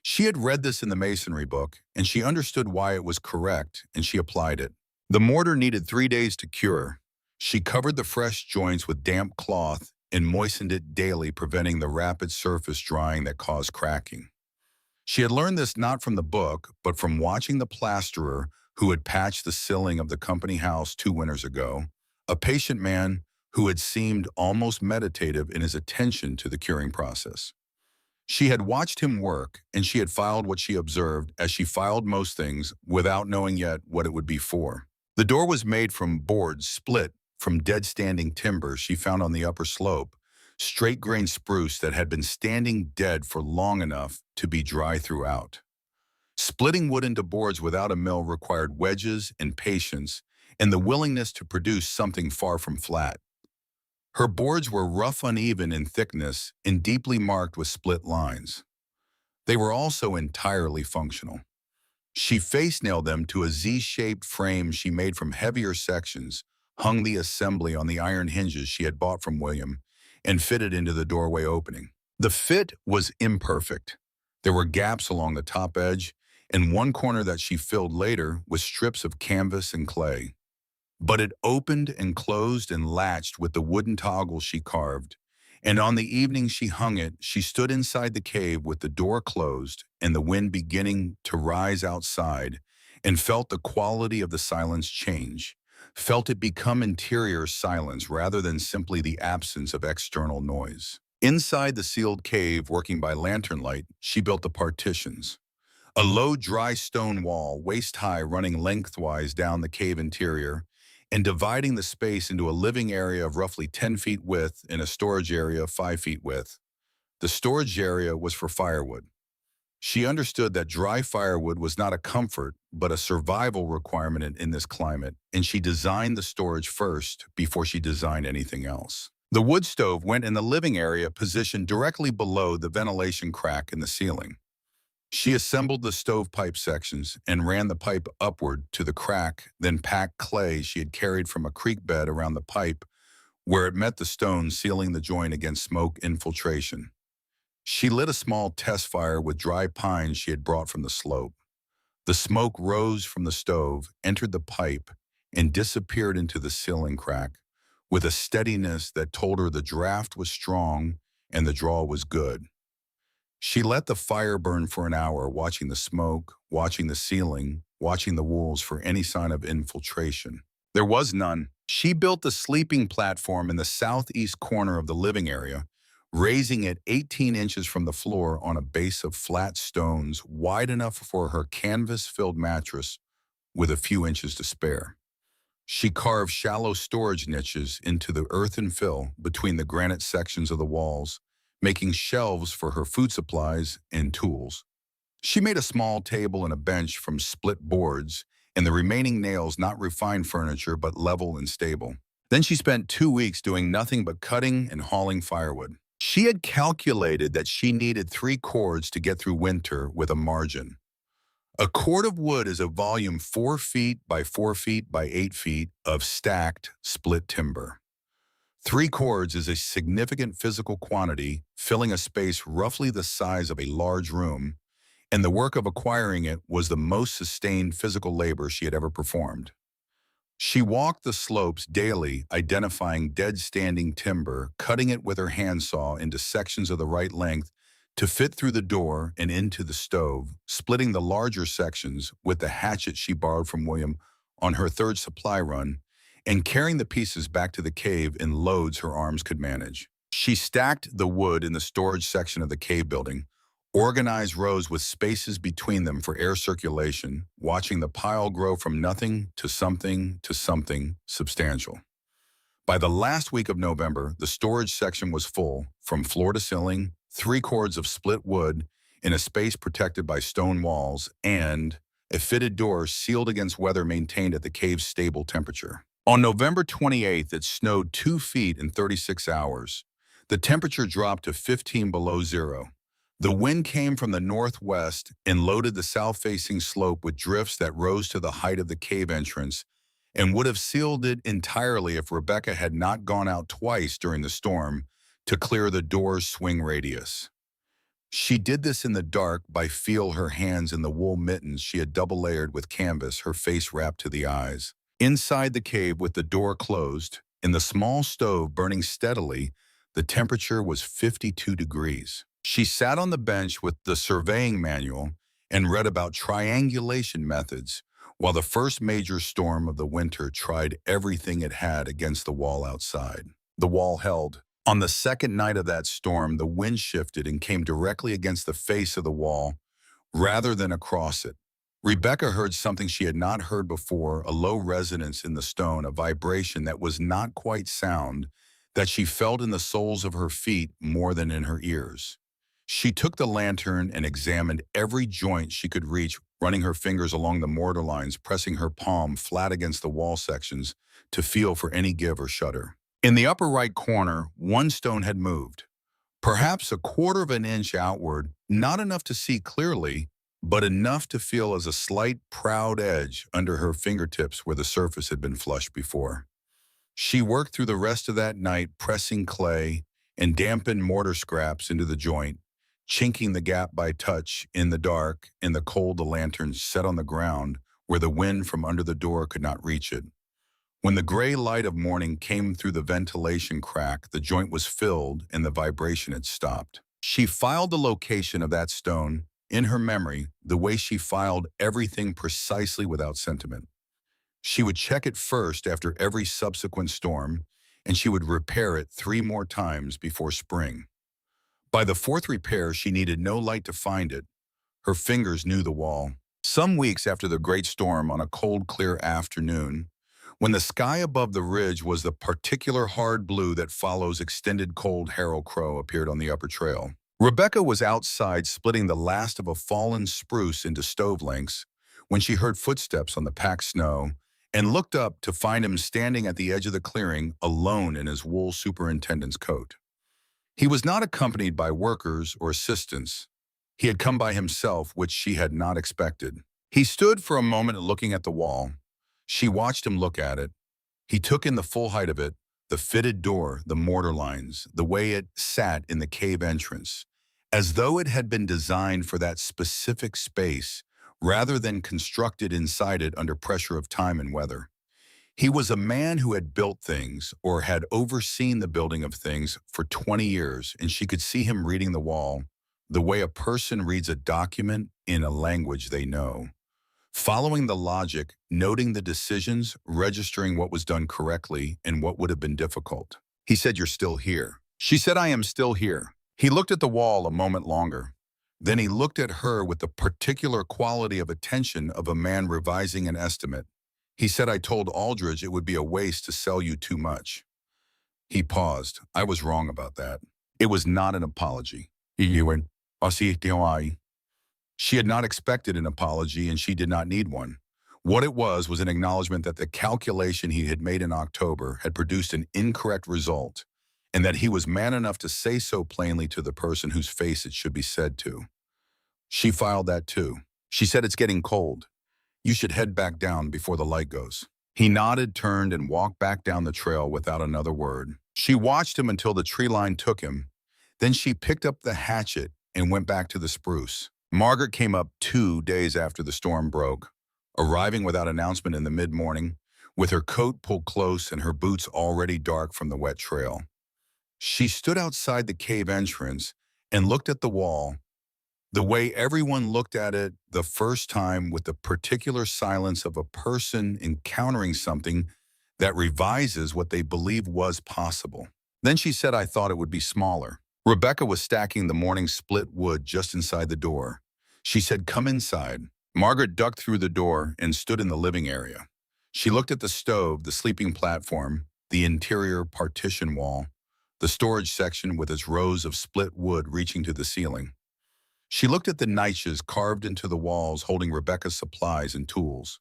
She had read this in the masonry book, and she understood why it was correct, and she applied it. The mortar needed 3 days to cure. She covered the fresh joints with damp cloth and moistened it daily, preventing the rapid surface drying that caused cracking. She had learned this not from the book, but from watching the plasterer who had patched the ceiling of the company house 2 winters ago, a patient man who had seemed almost meditative in his attention to the curing process. She had watched him work, and she had filed what she observed, as she filed most things, without knowing yet what it would be for. The door was made from boards split from dead-standing timber she found on the upper slope, straight-grained spruce that had been standing dead for long enough to be dry throughout. Splitting wood into boards without a mill required wedges and patience and the willingness to produce something far from flat. Her boards were rough, uneven in thickness and deeply marked with split lines. They were also entirely functional. She face-nailed them to a Z-shaped frame she made from heavier sections, hung the assembly on the iron hinges she had bought from William, and fitted into the doorway opening. The fit was imperfect. There were gaps along the top edge, and one corner that she filled later with strips of canvas and clay. But it opened and closed and latched with the wooden toggle she carved, and on the evening she hung it, she stood inside the cave with the door closed and the wind beginning to rise outside, and felt the quality of the silence change, felt it become interior silence rather than simply the absence of external noise. Inside the sealed cave, working by lantern light, she built the partitions. A low, dry stone wall, waist-high, running lengthwise down the cave interior, and dividing the space into a living area of roughly 10 feet width and a storage area of 5 feet width. The storage area was for firewood. She understood that dry firewood was not a comfort, but a survival requirement in this climate, and she designed the storage first before she designed anything else. The wood stove went in the living area, positioned directly below the ventilation crack in the ceiling. She assembled the stovepipe sections and ran the pipe upward to the crack, then packed clay she had carried from a creek bed around the pipe where it met the stone, sealing the joint against smoke infiltration. She lit a small test fire with dry pine she had brought from the slope. The smoke rose from the stove, entered the pipe, and disappeared into the ceiling crack with a steadiness that told her the draft was strong and the draw was good. She let the fire burn for an hour, watching the smoke, watching the ceiling, watching the walls for any sign of infiltration. There was none. She built the sleeping platform in the southeast corner of the living area, raising it 18 inches from the floor on a base of flat stones wide enough for her canvas-filled mattress with a few inches to spare. She carved shallow storage niches into the earthen fill between the granite sections of the walls, making shelves for her food supplies and tools. She made a small table and a bench from split boards, and the remaining nails not refined furniture but level and stable. Then she spent 2 weeks doing nothing but cutting and hauling firewood. She had calculated that she needed 3 cords to get through winter with a margin. A cord of wood is a volume 4 feet by 4 feet by 8 feet of stacked, split timber. 3 cords is a significant physical quantity, filling a space roughly the size of a large room, and the work of acquiring it was the most sustained physical labor she had ever performed. She walked the slopes daily, identifying dead-standing timber, cutting it with her handsaw into sections of the right length to fit through the door and into the stove, splitting the larger sections with the hatchet she borrowed from William on her third supply run, and carrying the pieces back to the cave in loads her arms could manage. She stacked the wood in the storage section of the cave building, organized rows with spaces between them for air circulation, watching the pile grow from nothing to something substantial. By the last week of November, the storage section was full, from floor to ceiling, 3 cords of split wood in a space protected by stone walls, and a fitted door sealed against weather maintained at the cave's stable temperature. On November 28th, it snowed 2 feet in 36 hours. The temperature dropped to 15 below zero. The wind came from the northwest and loaded the south-facing slope with drifts that rose to the height of the cave entrance and would have sealed it entirely if Rebecca had not gone out twice during the storm to clear the door's swing radius. She did this in the dark by feel her hands in the wool mittens she had double-layered with canvas, her face wrapped to the eyes. Inside the cave with the door closed, in the small stove burning steadily, the temperature was 52 degrees. She sat on the bench with the surveying manual and read about triangulation methods, while the first major storm of the winter tried everything it had against the wall outside. The wall held. On the second night of that storm, the wind shifted and came directly against the face of the wall rather than across it. Rebecca heard something she had not heard before, a low resonance in the stone, a vibration that was not quite sound, that she felt in the soles of her feet more than in her ears. She took the lantern and examined every joint she could reach, running her fingers along the mortar lines, pressing her palm flat against the wall sections to feel for any give or shudder. In the upper right corner, one stone had moved, perhaps a quarter of an inch outward, not enough to see clearly, but enough to feel as a slight, proud edge under her fingertips where the surface had been flush before. She worked through the rest of that night pressing clay and dampened mortar scraps into the joint, chinking the gap by touch in the dark, in the cold the lantern set on the ground where the wind from under the door could not reach it. When the gray light of morning came through the ventilation crack, the joint was filled and the vibration had stopped. She filed the location of that stone in her memory the way she filed everything, precisely without sentiment. She would check it first after every subsequent storm, and she would repair it 3 more times before spring. By the 4th repair, she needed no light to find it. Her fingers knew the wall. Some weeks after the great storm, on a cold, clear afternoon, when the sky above the ridge was the particular hard blue that follows extended cold Harold Crow appeared on the upper trail, Rebecca was outside splitting the last of a fallen spruce into stove lengths when she heard footsteps on the packed snow and looked up to find him standing at the edge of the clearing, alone in his wool superintendent's coat. He was not accompanied by workers or assistants. He had come by himself, which she had not expected. He stood for a moment looking at the wall. She watched him look at it. He took in the full height of it, the fitted door, the mortar lines, the way it sat in the cave entrance, as though it had been designed for that specific space rather than constructed inside it under pressure of time and weather. He was a man who had built things or had overseen the building of things for 20 years, and she could see him reading the wall the way a person reads a document in a language they know. Following the logic, noting the decisions, registering what was done correctly and what would have been difficult. He said, "You're still here." She said, "I am still here." He looked at the wall a moment longer. Then he looked at her with the particular quality of attention of a man revising an estimate. He said, "I told Aldridge it would be a waste to sell you too much." He paused. "I was wrong about that." It was not an apology. He went, she had not expected an apology, and she did not need one. What it was an acknowledgement that the calculation he had made in October had produced an incorrect result, and that he was man enough to say so plainly to the person whose face it should be said to. She filed that too. She said, "It's getting cold. You should head back down before the light goes." He nodded, turned, and walked back down the trail without another word. She watched him until the tree line took him. Then she picked up the hatchet and went back to the spruce. Margaret came up 2 days after the storm broke, arriving without announcement in the mid-morning, with her coat pulled close and her boots already dark from the wet trail. She stood outside the cave entrance and looked at the wall, the way everyone looked at it the first time, with the particular silence of a person encountering something that revises what they believe was possible. Then she said, "I thought it would be smaller." Rebecca was stacking the morning split wood just inside the door. She said, "Come inside." Margaret ducked through the door and stood in the living area. She looked at the stove, the sleeping platform, the interior partition wall, the storage section with its rows of split wood reaching to the ceiling. She looked at the niches carved into the walls holding Rebecca's supplies and tools.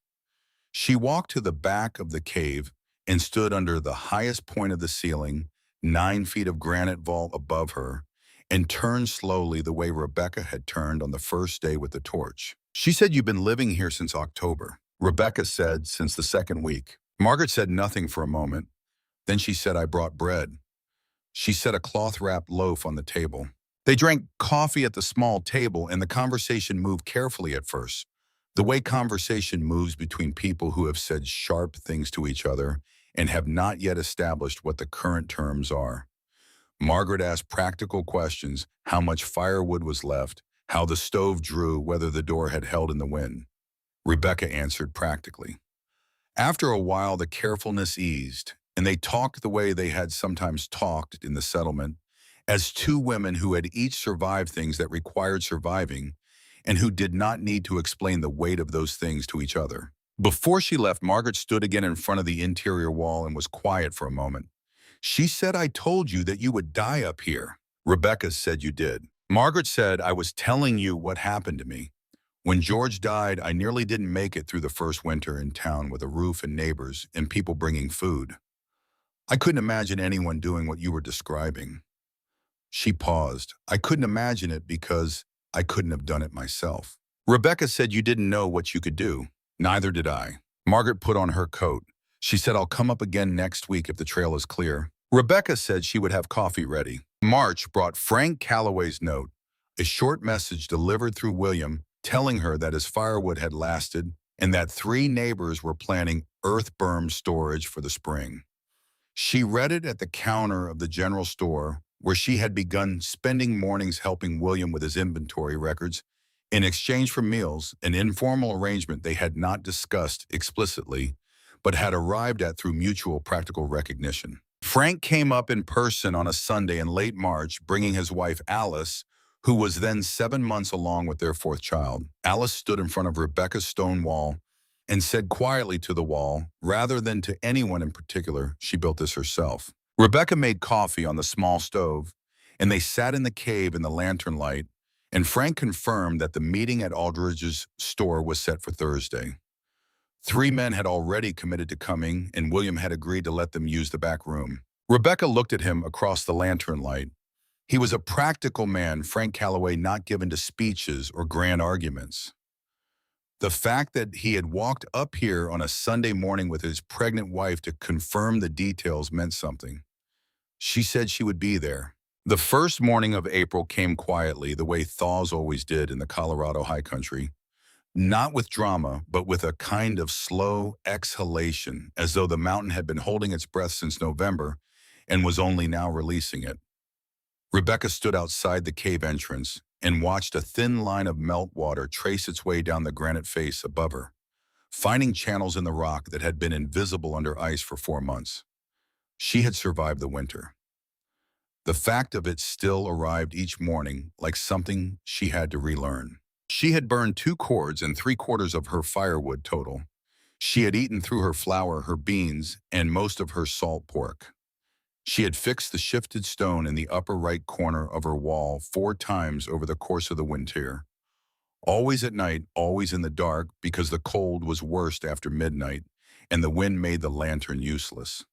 She walked to the back of the cave and stood under the highest point of the ceiling, 9 feet of granite vault above her, and turned slowly the way Rebecca had turned on the first day with the torch. She said, "You've been living here since October." Rebecca said, "Since the second week." Margaret said nothing for a moment. Then she said, "I brought bread." She set a cloth-wrapped loaf on the table. They drank coffee at the small table, and the conversation moved carefully at first, the way conversation moves between people who have said sharp things to each other and have not yet established what the current terms are. Margaret asked practical questions: how much firewood was left, how the stove drew, whether the door had held in the wind. Rebecca answered practically. After a while, the carefulness eased, and they talked the way they had sometimes talked in the settlement, as two women who had each survived things that required surviving and who did not need to explain the weight of those things to each other. Before she left, Margaret stood again in front of the interior wall and was quiet for a moment. She said, "I told you that you would die up here." Rebecca said, "You did." Margaret said, "I was telling you what happened to me. When George died, I nearly didn't make it through the first winter in town with a roof and neighbors and people bringing food. I couldn't imagine anyone doing what you were describing." She paused. "I couldn't imagine it because I couldn't have done it myself." Rebecca said, "You didn't know what you could do." Neither did I. Margaret put on her coat. She said, "I'll come up again next week if the trail is clear." Rebecca said she would have coffee ready. March brought Frank Calloway's note, a short message delivered through William telling her that his firewood had lasted and that 3 neighbors were planning earth berm storage for the spring. She read it at the counter of the general store, where she had begun spending mornings helping William with his inventory records in exchange for meals, an informal arrangement they had not discussed explicitly, but had arrived at through mutual practical recognition. Frank came up in person on a Sunday in late March, bringing his wife Alice, who was then 7 months along with their 4th child. Alice stood in front of Rebecca's stone wall and said quietly to the wall, rather than to anyone in particular, she built this herself. Rebecca made coffee on the small stove, and they sat in the cave in the lantern light, and Frank confirmed that the meeting at Aldridge's store was set for Thursday. 3 men had already committed to coming, and William had agreed to let them use the back room. Rebecca looked at him across the lantern light. He was a practical man, Frank Calloway, not given to speeches or grand arguments. The fact that he had walked up here on a Sunday morning with his pregnant wife to confirm the details meant something. She said she would be there. The first morning of April came quietly, the way thaws always did in the Colorado high country. Not with drama, but with a kind of slow exhalation, as though the mountain had been holding its breath since November and was only now releasing it. Rebecca stood outside the cave entrance and watched a thin line of meltwater trace its way down the granite face above her, finding channels in the rock that had been invisible under ice for 4 months. She had survived the winter. The fact of it still arrived each morning like something she had to relearn. She had burned 2 cords and 3/4 of her firewood total. She had eaten through her flour, her beans, and most of her salt pork. She had fixed the shifted stone in the upper right corner of her wall 4 times over the course of the winter. Always at night, always in the dark, because the cold was worst after midnight, and the wind made the lantern useless.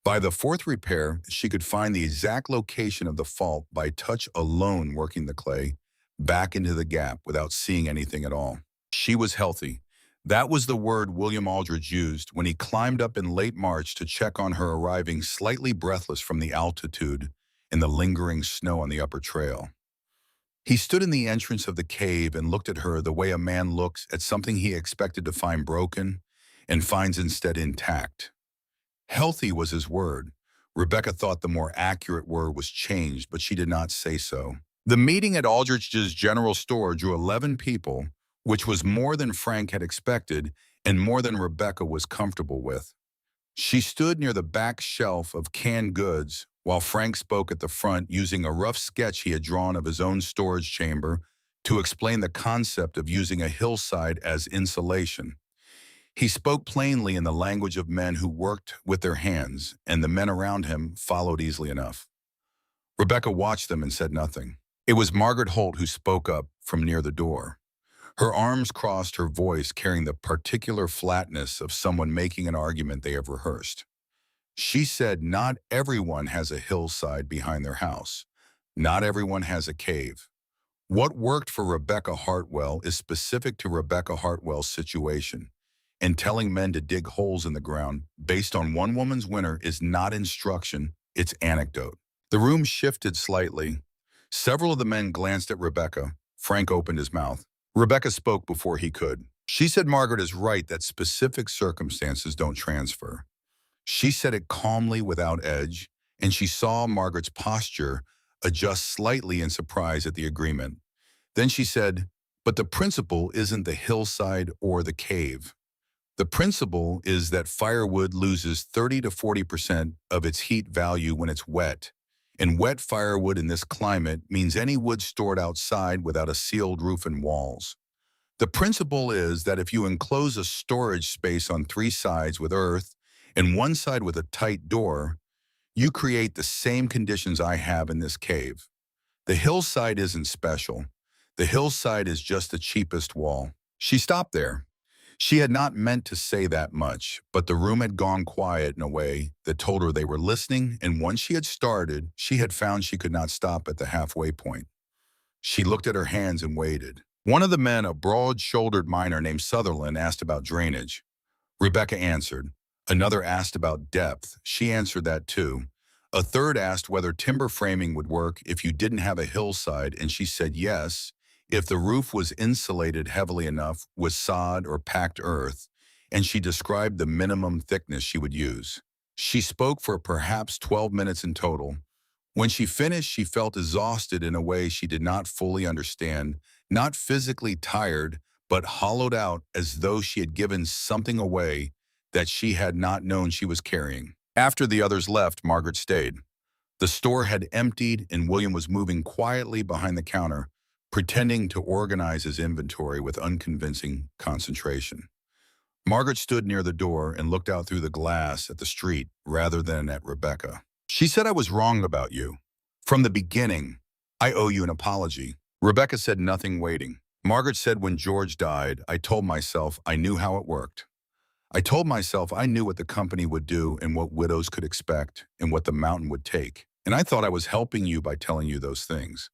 By the fourth repair, she could find the exact location of the fault by touch alone, working the clay back into the gap without seeing anything at all. She was healthy. That was the word William Aldrich used when he climbed up in late March to check on her, arriving slightly breathless from the altitude and the lingering snow on the upper trail. He stood in the entrance of the cave and looked at her the way a man looks at something he expected to find broken and finds instead intact. Healthy was his word. Rebecca thought the more accurate word was changed, but she did not say so. The meeting at Aldrich's general store drew 11 people, which was more than Frank had expected and more than Rebecca was comfortable with. She stood near the back shelf of canned goods while Frank spoke at the front, using a rough sketch he had drawn of his own storage chamber to explain the concept of using a hillside as insulation. He spoke plainly in the language of men who worked with their hands, and the men around him followed easily enough. Rebecca watched them and said nothing. It was Margaret Holt who spoke up from near the door. Her arms crossed, her voice carrying the particular flatness of someone making an argument they have rehearsed. She said, "Not everyone has a hillside behind their house. Not everyone has a cave. What worked for Rebecca Hartwell is specific to Rebecca Hartwell's situation. And telling men to dig holes in the ground based on one woman's winter is not instruction, it's anecdote." The room shifted slightly. Several of the men glanced at Rebecca. Frank opened his mouth. Rebecca spoke before he could. She said Margaret is right that specific circumstances don't transfer. She said it calmly without edge, and she saw Margaret's posture adjust slightly in surprise at the agreement. Then she said, "But the principle isn't the hillside or the cave. The principle is that firewood loses 30 to 40% of its heat value when it's wet. And wet firewood in this climate means any wood stored outside without a sealed roof and walls. The principle is that if you enclose a storage space on 3 sides with earth and one side with a tight door, you create the same conditions I have in this cave. The hillside isn't special. The hillside is just the cheapest wall." She stopped there. She had not meant to say that much, but the room had gone quiet in a way that told her they were listening, and once she had started, she had found she could not stop at the halfway point. She looked at her hands and waited. One of the men, a broad-shouldered miner named Sutherland, asked about drainage. Rebecca answered. Another asked about depth. She answered that too. A third asked whether timber framing would work if you didn't have a hillside, and she said yes, if the roof was insulated heavily enough with sod or packed earth, and she described the minimum thickness she would use. She spoke for perhaps 12 minutes in total. When she finished, she felt exhausted in a way she did not fully understand, not physically tired, but hollowed out as though she had given something away that she had not known she was carrying. After the others left, Margaret stayed. The store had emptied, and William was moving quietly behind the counter, pretending to organize his inventory with unconvincing concentration. Margaret stood near the door and looked out through the glass at the street rather than at Rebecca. "She said I was wrong about you. From the beginning, I owe you an apology." Rebecca said nothing, waiting. Margaret said, "When George died, I told myself I knew how it worked. I told myself I knew what the company would do and what widows could expect and what the mountain would take. And I thought I was helping you by telling you those things.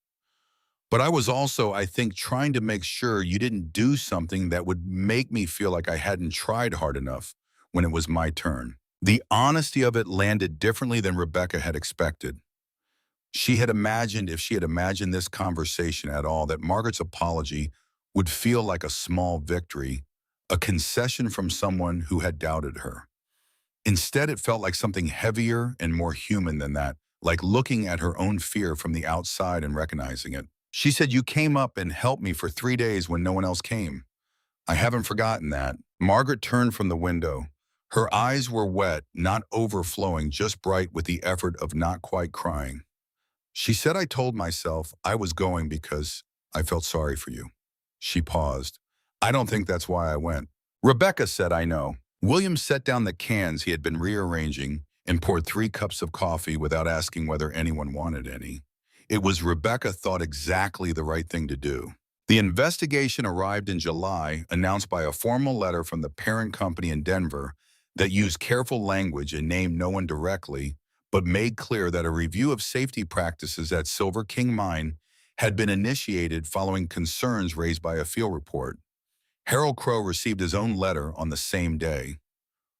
But I was also, I think, trying to make sure you didn't do something that would make me feel like I hadn't tried hard enough when it was my turn." The honesty of it landed differently than Rebecca had expected. She had imagined, if she had imagined this conversation at all, that Margaret's apology would feel like a small victory, a concession from someone who had doubted her. Instead, it felt like something heavier and more human than that, like looking at her own fear from the outside and recognizing it. She said, "You came up and helped me for 3 days when no one else came. I haven't forgotten that." Margaret turned from the window. Her eyes were wet, not overflowing, just bright with the effort of not quite crying. She said, "I told myself I was going because I felt sorry for you." She paused. "I don't think that's why I went." Rebecca said, "I know." William set down the cans he had been rearranging and poured 3 cups of coffee without asking whether anyone wanted any. It was Rebecca thought exactly the right thing to do. The investigation arrived in July, announced by a formal letter from the parent company in Denver that used careful language and named no one directly, but made clear that a review of safety practices at Silver King Mine had been initiated following concerns raised by a field report. Harold Crowe received his own letter on the same day.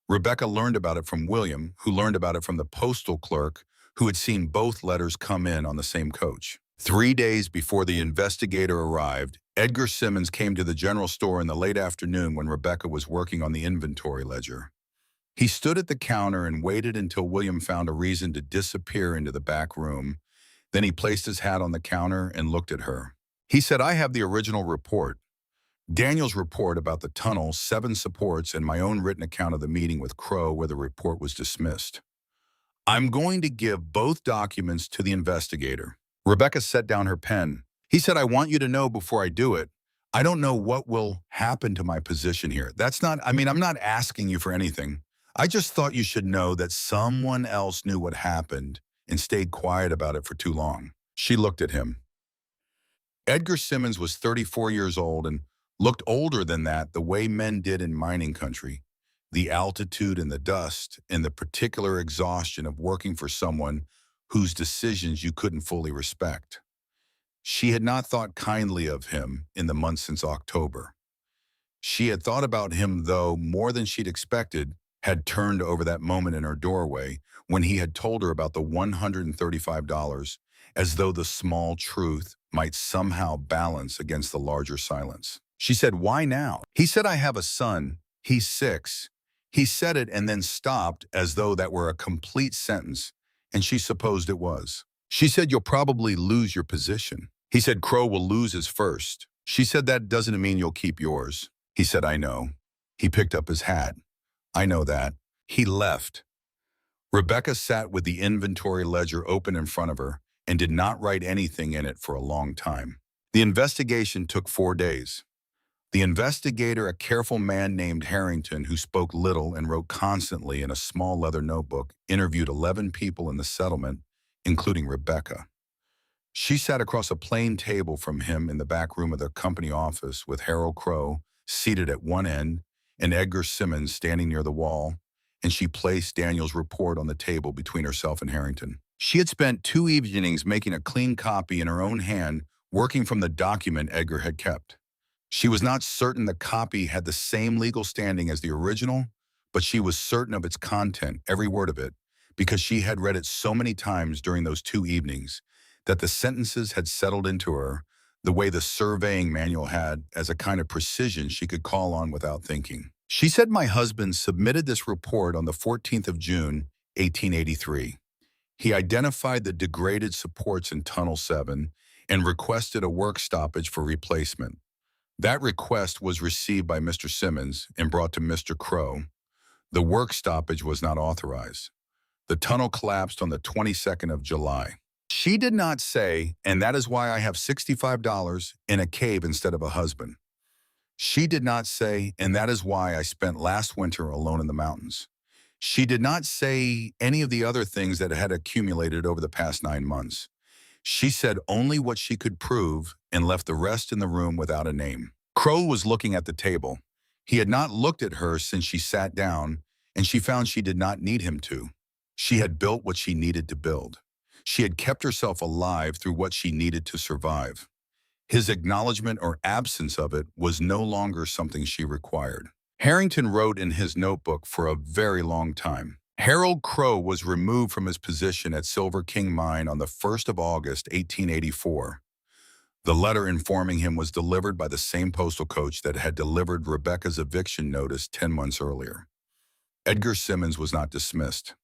Rebecca learned about it from William, who learned about it from the postal clerk, who had seen both letters come in on the same coach. 3 days before the investigator arrived, Edgar Simmons came to the general store in the late afternoon when Rebecca was working on the inventory ledger. He stood at the counter and waited until William found a reason to disappear into the back room. Then he placed his hat on the counter and looked at her. He said, "I have the original report. Daniel's report about the tunnel, 7 supports, and my own written account of the meeting with Crowe where the report was dismissed. I'm going to give both documents to the investigator." Rebecca set down her pen. He said, "I want you to know before I do it, I don't know what will happen to my position here. I'm not asking you for anything. I just thought you should know that someone else knew what happened and stayed quiet about it for too long." She looked at him. Edgar Simmons was 34 years old and looked older than that the way men did in mining country. The altitude and the dust and the particular exhaustion of working for someone whose decisions you couldn't fully respect. She had not thought kindly of him in the months since October. She had thought about him, though, more than she'd expected, had turned over that moment in her doorway when he had told her about the $135, as though the small truth might somehow balance against the larger silence. She said, "Why now?" He said, "I have a son. He's 6. He said it and then stopped as though that were a complete sentence, and she supposed it was. She said, "You'll probably lose your position." He said, "Crowe will lose his first." She said, "That doesn't mean you'll keep yours." He said, "I know." He picked up his hat. "I know that." He left. Rebecca sat with the inventory ledger open in front of her and did not write anything in it for a long time. The investigation took 4 days. The investigator, a careful man named Harrington who spoke little and wrote constantly in a small leather notebook, interviewed 11 people in the settlement, including Rebecca. She sat across a plain table from him in the back room of the company office with Harold Crowe seated at one end and Edgar Simmons standing near the wall, and she placed Daniel's report on the table between herself and Harrington. She had spent 2 evenings making a clean copy in her own hand, working from the document Edgar had kept. She was not certain the copy had the same legal standing as the original, but she was certain of its content, every word of it, because she had read it so many times during those 2 evenings that the sentences had settled into her the way the surveying manual had, as a kind of precision she could call on without thinking. She said, "My husband submitted this report on the 14th of June, 1883. He identified the degraded supports in Tunnel 7 and requested a work stoppage for replacement. That request was received by Mr. Simmons and brought to Mr. Crowe. The work stoppage was not authorized. The tunnel collapsed on the 22nd of July. She did not say, and that is why I have $65 in a cave instead of a husband. She did not say, and that is why I spent last winter alone in the mountains. She did not say any of the other things that had accumulated over the past 9 months. She said only what she could prove and left the rest in the room without a name." Crowe was looking at the table. He had not looked at her since she sat down, and she found she did not need him to. She had built what she needed to build. She had kept herself alive through what she needed to survive. His acknowledgement or absence of it was no longer something she required. Harrington wrote in his notebook for a very long time. Harold Crowe was removed from his position at Silver King Mine on the 1st of August, 1884. The letter informing him was delivered by the same postal coach that had delivered Rebecca's eviction notice 10 months earlier. Edgar Simmons was not dismissed.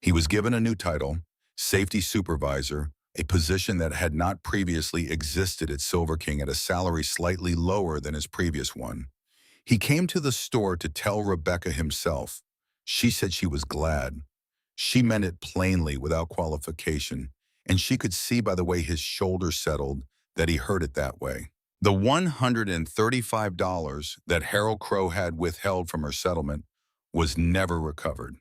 He was given a new title, safety supervisor, a position that had not previously existed at Silver King at a salary slightly lower than his previous one. He came to the store to tell Rebecca himself. She said she was glad. She meant it plainly without qualification, and she could see by the way his shoulders settled that he heard it that way. The $135 that Harold Crow had withheld from her settlement was never recovered.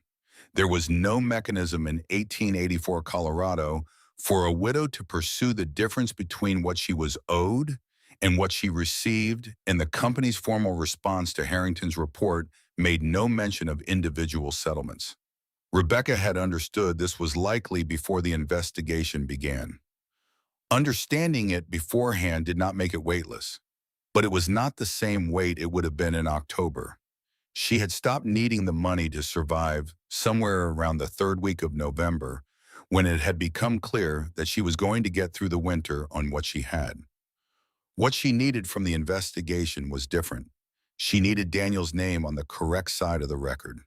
There was no mechanism in 1884 Colorado for a widow to pursue the difference between what she was owed and what she received, and the company's formal response to Harrington's report made no mention of individual settlements. Rebecca had understood this was likely before the investigation began. Understanding it beforehand did not make it weightless, but it was not the same weight it would have been in October. She had stopped needing the money to survive somewhere around the third week of November, when it had become clear that she was going to get through the winter on what she had. What she needed from the investigation was different. She needed Daniel's name on the correct side of the record.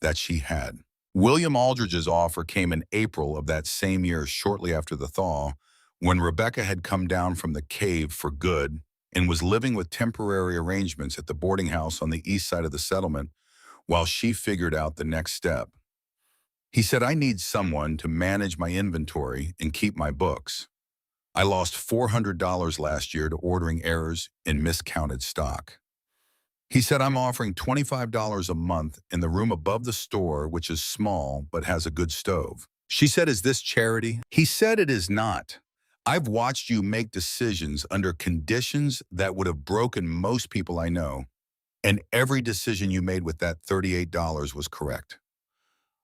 That she had. William Aldridge's offer came in April of that same year, shortly after the thaw, when Rebecca had come down from the cave for good and was living with temporary arrangements at the boarding house on the east side of the settlement while she figured out the next step. He said, "I need someone to manage my inventory and keep my books. I lost $400 last year to ordering errors in miscounted stock." He said, "I'm offering $25 a month in the room above the store, which is small but has a good stove." She said, "Is this charity?" He said, "It is not. I've watched you make decisions under conditions that would have broken most people I know, and every decision you made with that $38 was correct.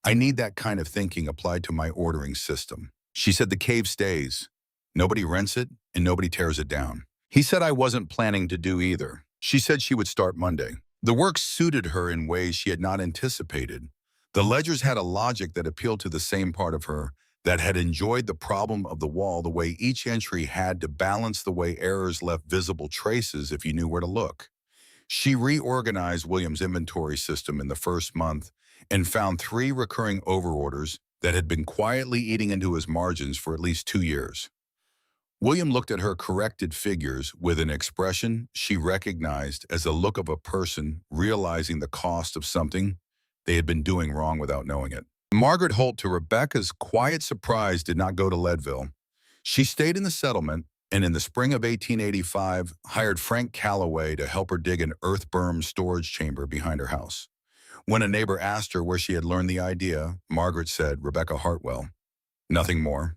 I need that kind of thinking applied to my ordering system." She said, "The cave stays. Nobody rents it and nobody tears it down." He said, "I wasn't planning to do either." She said she would start Monday. The work suited her in ways she had not anticipated. The ledgers had a logic that appealed to the same part of her that had enjoyed the problem of the wall, the way each entry had to balance the way errors left visible traces if you knew where to look. She reorganized William's inventory system in the first month and found 3 recurring overorders that had been quietly eating into his margins for at least 2 years. William looked at her corrected figures with an expression she recognized as the look of a person realizing the cost of something they had been doing wrong without knowing it. Margaret Holt, to Rebecca's quiet surprise, did not go to Leadville. She stayed in the settlement and in the spring of 1885 hired Frank Calloway to help her dig an earth berm storage chamber behind her house. When a neighbor asked her where she had learned the idea, Margaret said, "Rebecca Hartwell." Nothing more.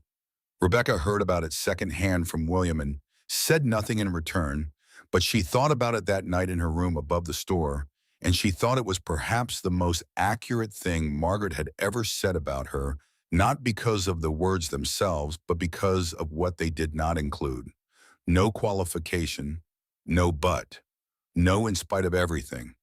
Rebecca heard about it secondhand from William and said nothing in return, but she thought about it that night in her room above the store, and she thought it was perhaps the most accurate thing Margaret had ever said about her, not because of the words themselves, but because of what they did not include. No qualification, no but, no in spite of everything.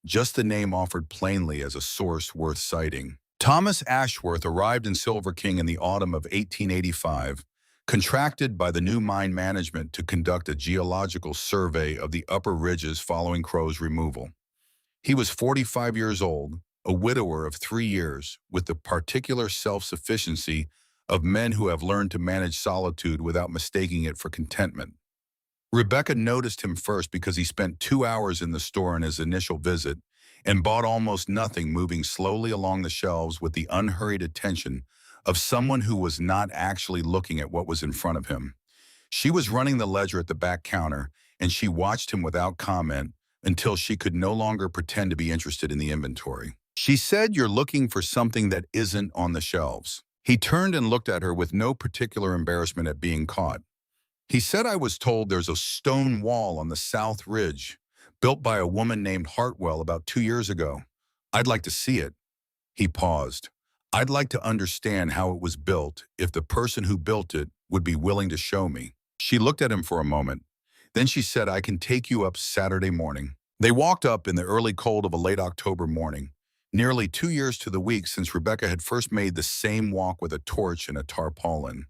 Just the name offered plainly as a source worth citing. Thomas Ashworth arrived in Silver King in the autumn of 1885, contracted by the new mine management to conduct a geological survey of the upper ridges following Crow's removal. He was 45 years old, a widower of 3 years, with the particular self-sufficiency of men who have learned to manage solitude without mistaking it for contentment. Rebecca noticed him first because he spent 2 hours in the store on his initial visit and bought almost nothing, moving slowly along the shelves with the unhurried attention of someone who was not actually looking at what was in front of him. She was running the ledger at the back counter, and she watched him without comment until she could no longer pretend to be interested in the inventory. She said, "You're looking for something that isn't on the shelves." He turned and looked at her with no particular embarrassment at being caught. He said, "I was told there's a stone wall on the South Ridge, built by a woman named Hartwell about 2 years ago. I'd like to see it." He paused. "I'd like to understand how it was built if the person who built it would be willing to show me." She looked at him for a moment. Then she said, "I can take you up Saturday morning." They walked up in the early cold of a late October morning, nearly 2 years to the week since Rebecca had first made the same walk with a torch and a tarpaulin.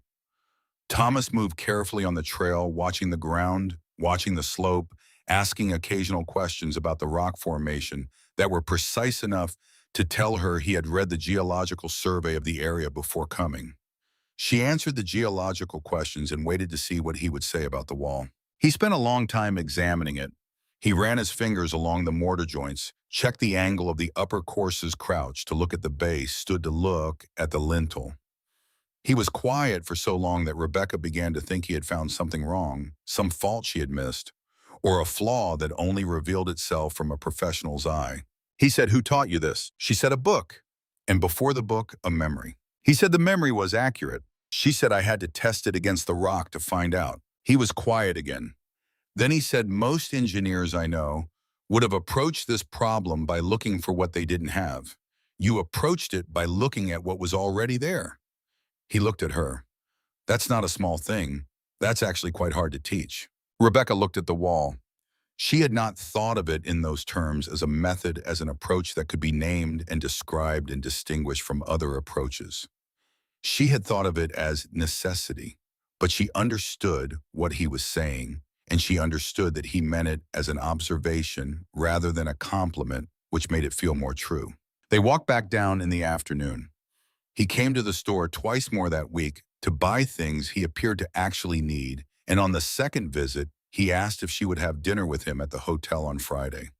Thomas moved carefully on the trail, watching the ground, watching the slope, asking occasional questions about the rock formation that were precise enough to tell her he had read the geological survey of the area before coming. She answered the geological questions and waited to see what he would say about the wall. He spent a long time examining it. He ran his fingers along the mortar joints, checked the angle of the upper course's crouch to look at the base, stood to look at the lintel. He was quiet for so long that Rebecca began to think he had found something wrong, some fault she had missed, or a flaw that only revealed itself from a professional's eye. He said, "Who taught you this?" She said, "A book." And before the book, a memory. He said the memory was accurate. She said, "I had to test it against the rock to find out." He was quiet again. Then he said, "Most engineers I know would have approached this problem by looking for what they didn't have. You approached it by looking at what was already there." He looked at her. "That's not a small thing. That's actually quite hard to teach." Rebecca looked at the wall. She had not thought of it in those terms, as a method, as an approach that could be named and described and distinguished from other approaches. She had thought of it as necessity, but she understood what he was saying, and she understood that he meant it as an observation rather than a compliment, which made it feel more true. They walked back down in the afternoon. He came to the store twice more that week to buy things he appeared to actually need, and on the second visit, he asked if she would have dinner with him at the hotel on Friday.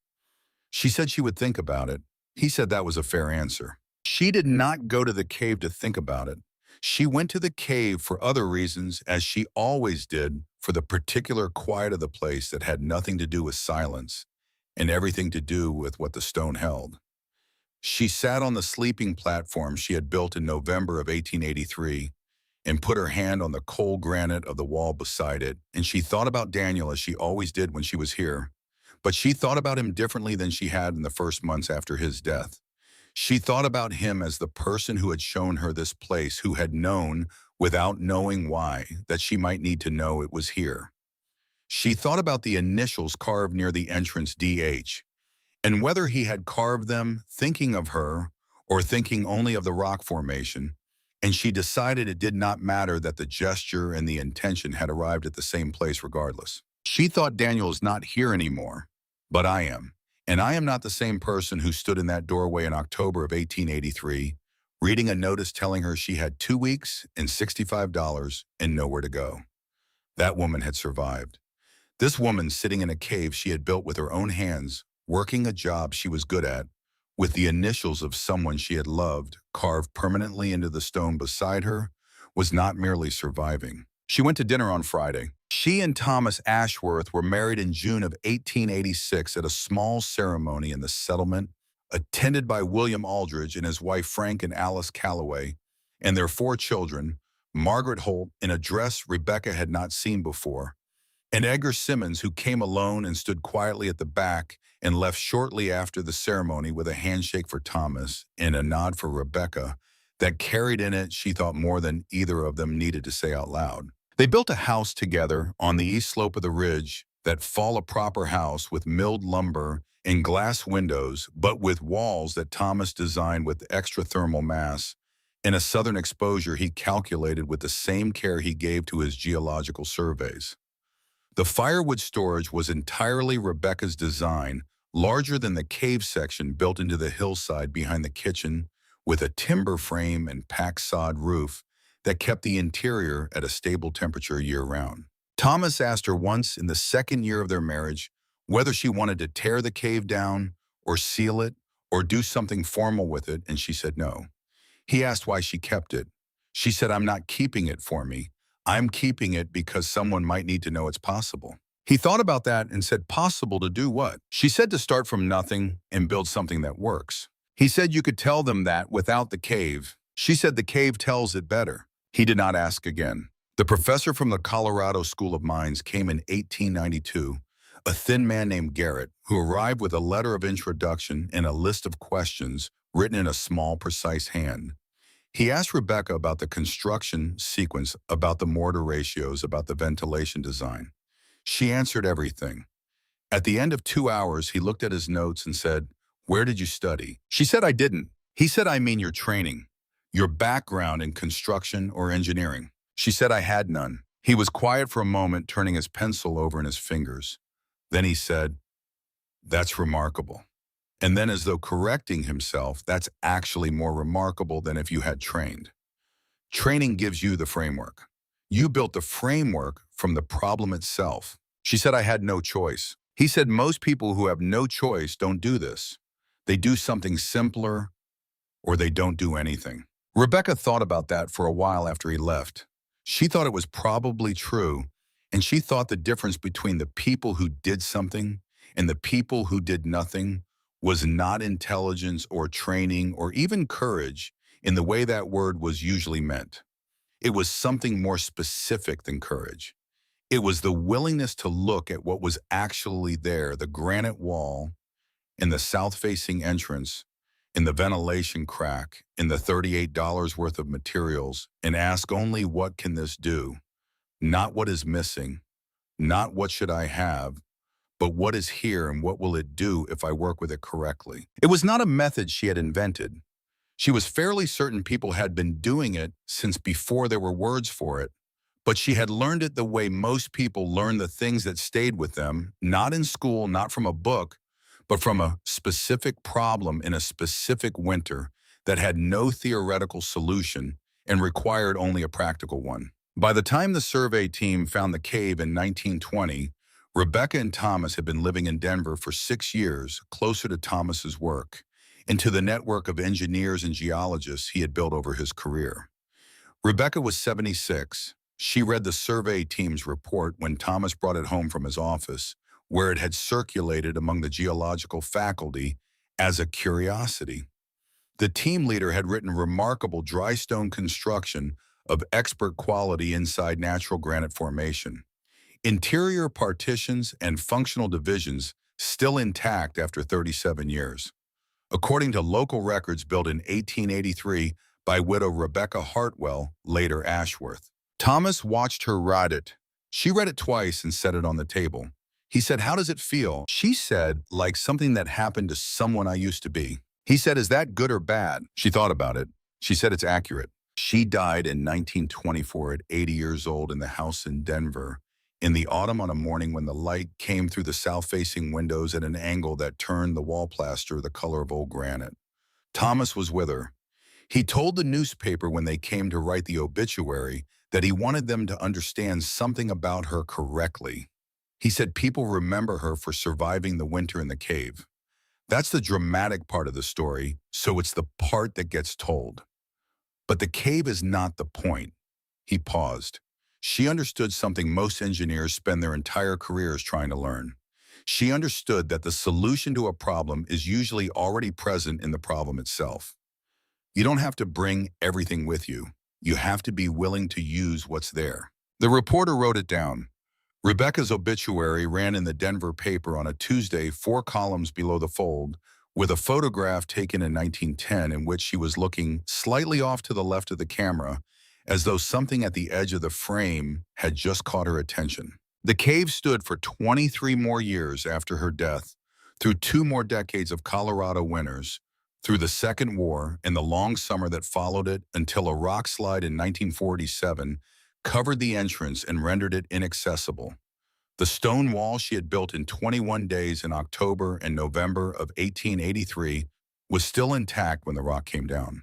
She said she would think about it. He said that was a fair answer. She did not go to the cave to think about it. She went to the cave for other reasons, as she always did, for the particular quiet of the place that had nothing to do with silence and everything to do with what the stone held. She sat on the sleeping platform she had built in November of 1883 and put her hand on the cold granite of the wall beside it, and she thought about Daniel as she always did when she was here. But she thought about him differently than she had in the first months after his death. She thought about him as the person who had shown her this place, who had known, without knowing why, that she might need to know it was here. She thought about the initials carved near the entrance, DH, and whether he had carved them thinking of her or thinking only of the rock formation, and she decided it did not matter, that the gesture and the intention had arrived at the same place regardless. She thought, Daniel is not here anymore, but I am. And I am not the same person who stood in that doorway in October of 1883, reading a notice telling her she had 2 weeks and $65 and nowhere to go. That woman had survived. This woman sitting in a cave she had built with her own hands, working a job she was good at, with the initials of someone she had loved carved permanently into the stone beside her, was not merely surviving. She went to dinner on Friday. She and Thomas Ashworth were married in June of 1886 at a small ceremony in the settlement, attended by William Aldridge and his wife Frank and Alice Calloway, and their 4 children, Margaret Holt in a dress Rebecca had not seen before, and Edgar Simmons, who came alone and stood quietly at the back and left shortly after the ceremony with a handshake for Thomas and a nod for Rebecca that carried in it, she thought, more than either of them needed to say out loud. They built a house together on the east slope of the ridge, that fall a proper house with milled lumber and glass windows, but with walls that Thomas designed with extra thermal mass and a southern exposure he calculated with the same care he gave to his geological surveys. The firewood storage was entirely Rebecca's design, larger than the cave section built into the hillside behind the kitchen, with a timber frame and packed sod roof that kept the interior at a stable temperature year-round. Thomas asked her once in the second year of their marriage whether she wanted to tear the cave down or seal it or do something formal with it, and she said no. He asked why she kept it. She said, "I'm not keeping it for me. I'm keeping it because someone might need to know it's possible." He thought about that and said, "Possible to do what?" She said, "To start from nothing and build something that works." He said, "You could tell them that without the cave." She said, "The cave tells it better." He did not ask again. The professor from the Colorado School of Mines came in 1892, a thin man named Garrett, who arrived with a letter of introduction and a list of questions written in a small, precise hand. He asked Rebecca about the construction sequence, about the mortar ratios, about the ventilation design. She answered everything. At the end of 2 hours, he looked at his notes and said, "Where did you study?" She said, "I didn't." He said, "I mean your training, your background in construction or engineering." She said I had none. He was quiet for a moment, turning his pencil over in his fingers. Then he said, "That's remarkable." And then, as though correcting himself, "That's actually more remarkable than if you had trained. Training gives you the framework. You built the framework from the problem itself." She said I had no choice. He said most people who have no choice don't do this. They do something simpler, or they don't do anything. Rebecca thought about that for a while after he left. She thought it was probably true, and she thought the difference between the people who did something and the people who did nothing was not intelligence or training or even courage in the way that word was usually meant. It was something more specific than courage. It was the willingness to look at what was actually there, the granite wall in the south-facing entrance, in the ventilation crack, in the $38 worth of materials, and ask only what can this do? Not what is missing, not what should I have, but what is here and what will it do if I work with it correctly? It was not a method she had invented. She was fairly certain people had been doing it since before there were words for it, but she had learned it the way most people learn the things that stayed with them, not in school, not from a book, but from a specific problem in a specific winter that had no theoretical solution and required only a practical one. By the time the survey team found the cave in 1920, Rebecca and Thomas had been living in Denver for 6 years, closer to Thomas's work, and to the network of engineers and geologists he had built over his career. Rebecca was 76. She read the survey team's report when Thomas brought it home from his office, where it had circulated among the geological faculty as a curiosity. The team leader had written remarkable dry stone construction of expert quality inside natural granite formation. Interior partitions and functional divisions still intact after 37 years. According to local records built in 1883 by widow Rebecca Hartwell, later Ashworth. Thomas watched her write it. She read it twice and set it on the table. He said, "How does it feel?" She said, "Like something that happened to someone I used to be." He said, "Is that good or bad?" She thought about it. She said, "It's accurate." She died in 1924 at 80 years old in the house in Denver, in the autumn on a morning when the light came through the south-facing windows at an angle that turned the wall plaster the color of old granite. Thomas was with her. He told the newspaper when they came to write the obituary that he wanted them to understand something about her correctly. He said people remember her for surviving the winter in the cave. That's the dramatic part of the story, so it's the part that gets told. But the cave is not the point. He paused. She understood something most engineers spend their entire careers trying to learn. She understood that the solution to a problem is usually already present in the problem itself. You don't have to bring everything with you. You have to be willing to use what's there. The reporter wrote it down. Rebecca's obituary ran in the Denver paper on a Tuesday, 4 columns below the fold, with a photograph taken in 1910 in which she was looking slightly off to the left of the camera, as though something at the edge of the frame had just caught her attention. The cave stood for 23 more years after her death, through 2 more decades of Colorado winters, through the Second War and the long summer that followed it, until a rock slide in 1947 covered the entrance and rendered it inaccessible. The stone wall she had built in 21 days in October and November of 1883 was still intact when the rock came down.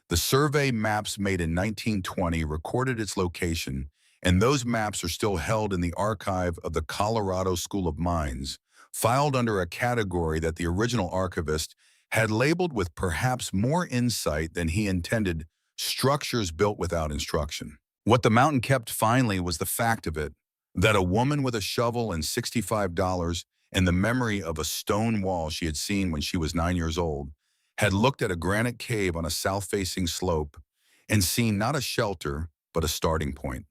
The survey maps made in 1920 recorded its location, and those maps are still held in the archive of the Colorado School of Mines, filed under a category that the original archivist had labeled with perhaps more insight than he intended, structures built without instruction. What the mountain kept finally was the fact of it, that a woman with a shovel and $65 and the memory of a stone wall she had seen when she was 9 years old had looked at a granite cave on a south-facing slope and seen not a shelter, but a starting point.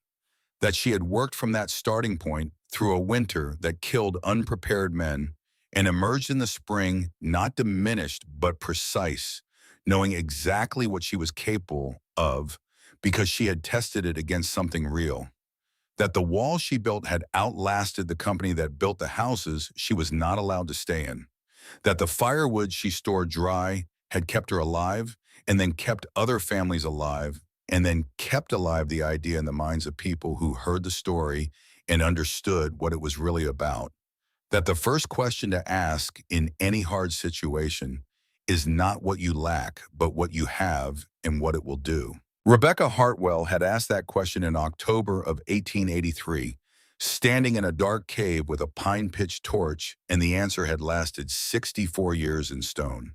That she had worked from that starting point through a winter that killed unprepared men and emerged in the spring not diminished but precise, knowing exactly what she was capable of because she had tested it against something real. That the wall she built had outlasted the company that built the houses she was not allowed to stay in. That the firewood she stored dry had kept her alive and then kept other families alive and then kept alive the idea in the minds of people who heard the story and understood what it was really about. That the first question to ask in any hard situation is not what you lack, but what you have and what it will do. Rebecca Hartwell had asked that question in October of 1883, standing in a dark cave with a pine pitch torch, and the answer had lasted 64 years in stone.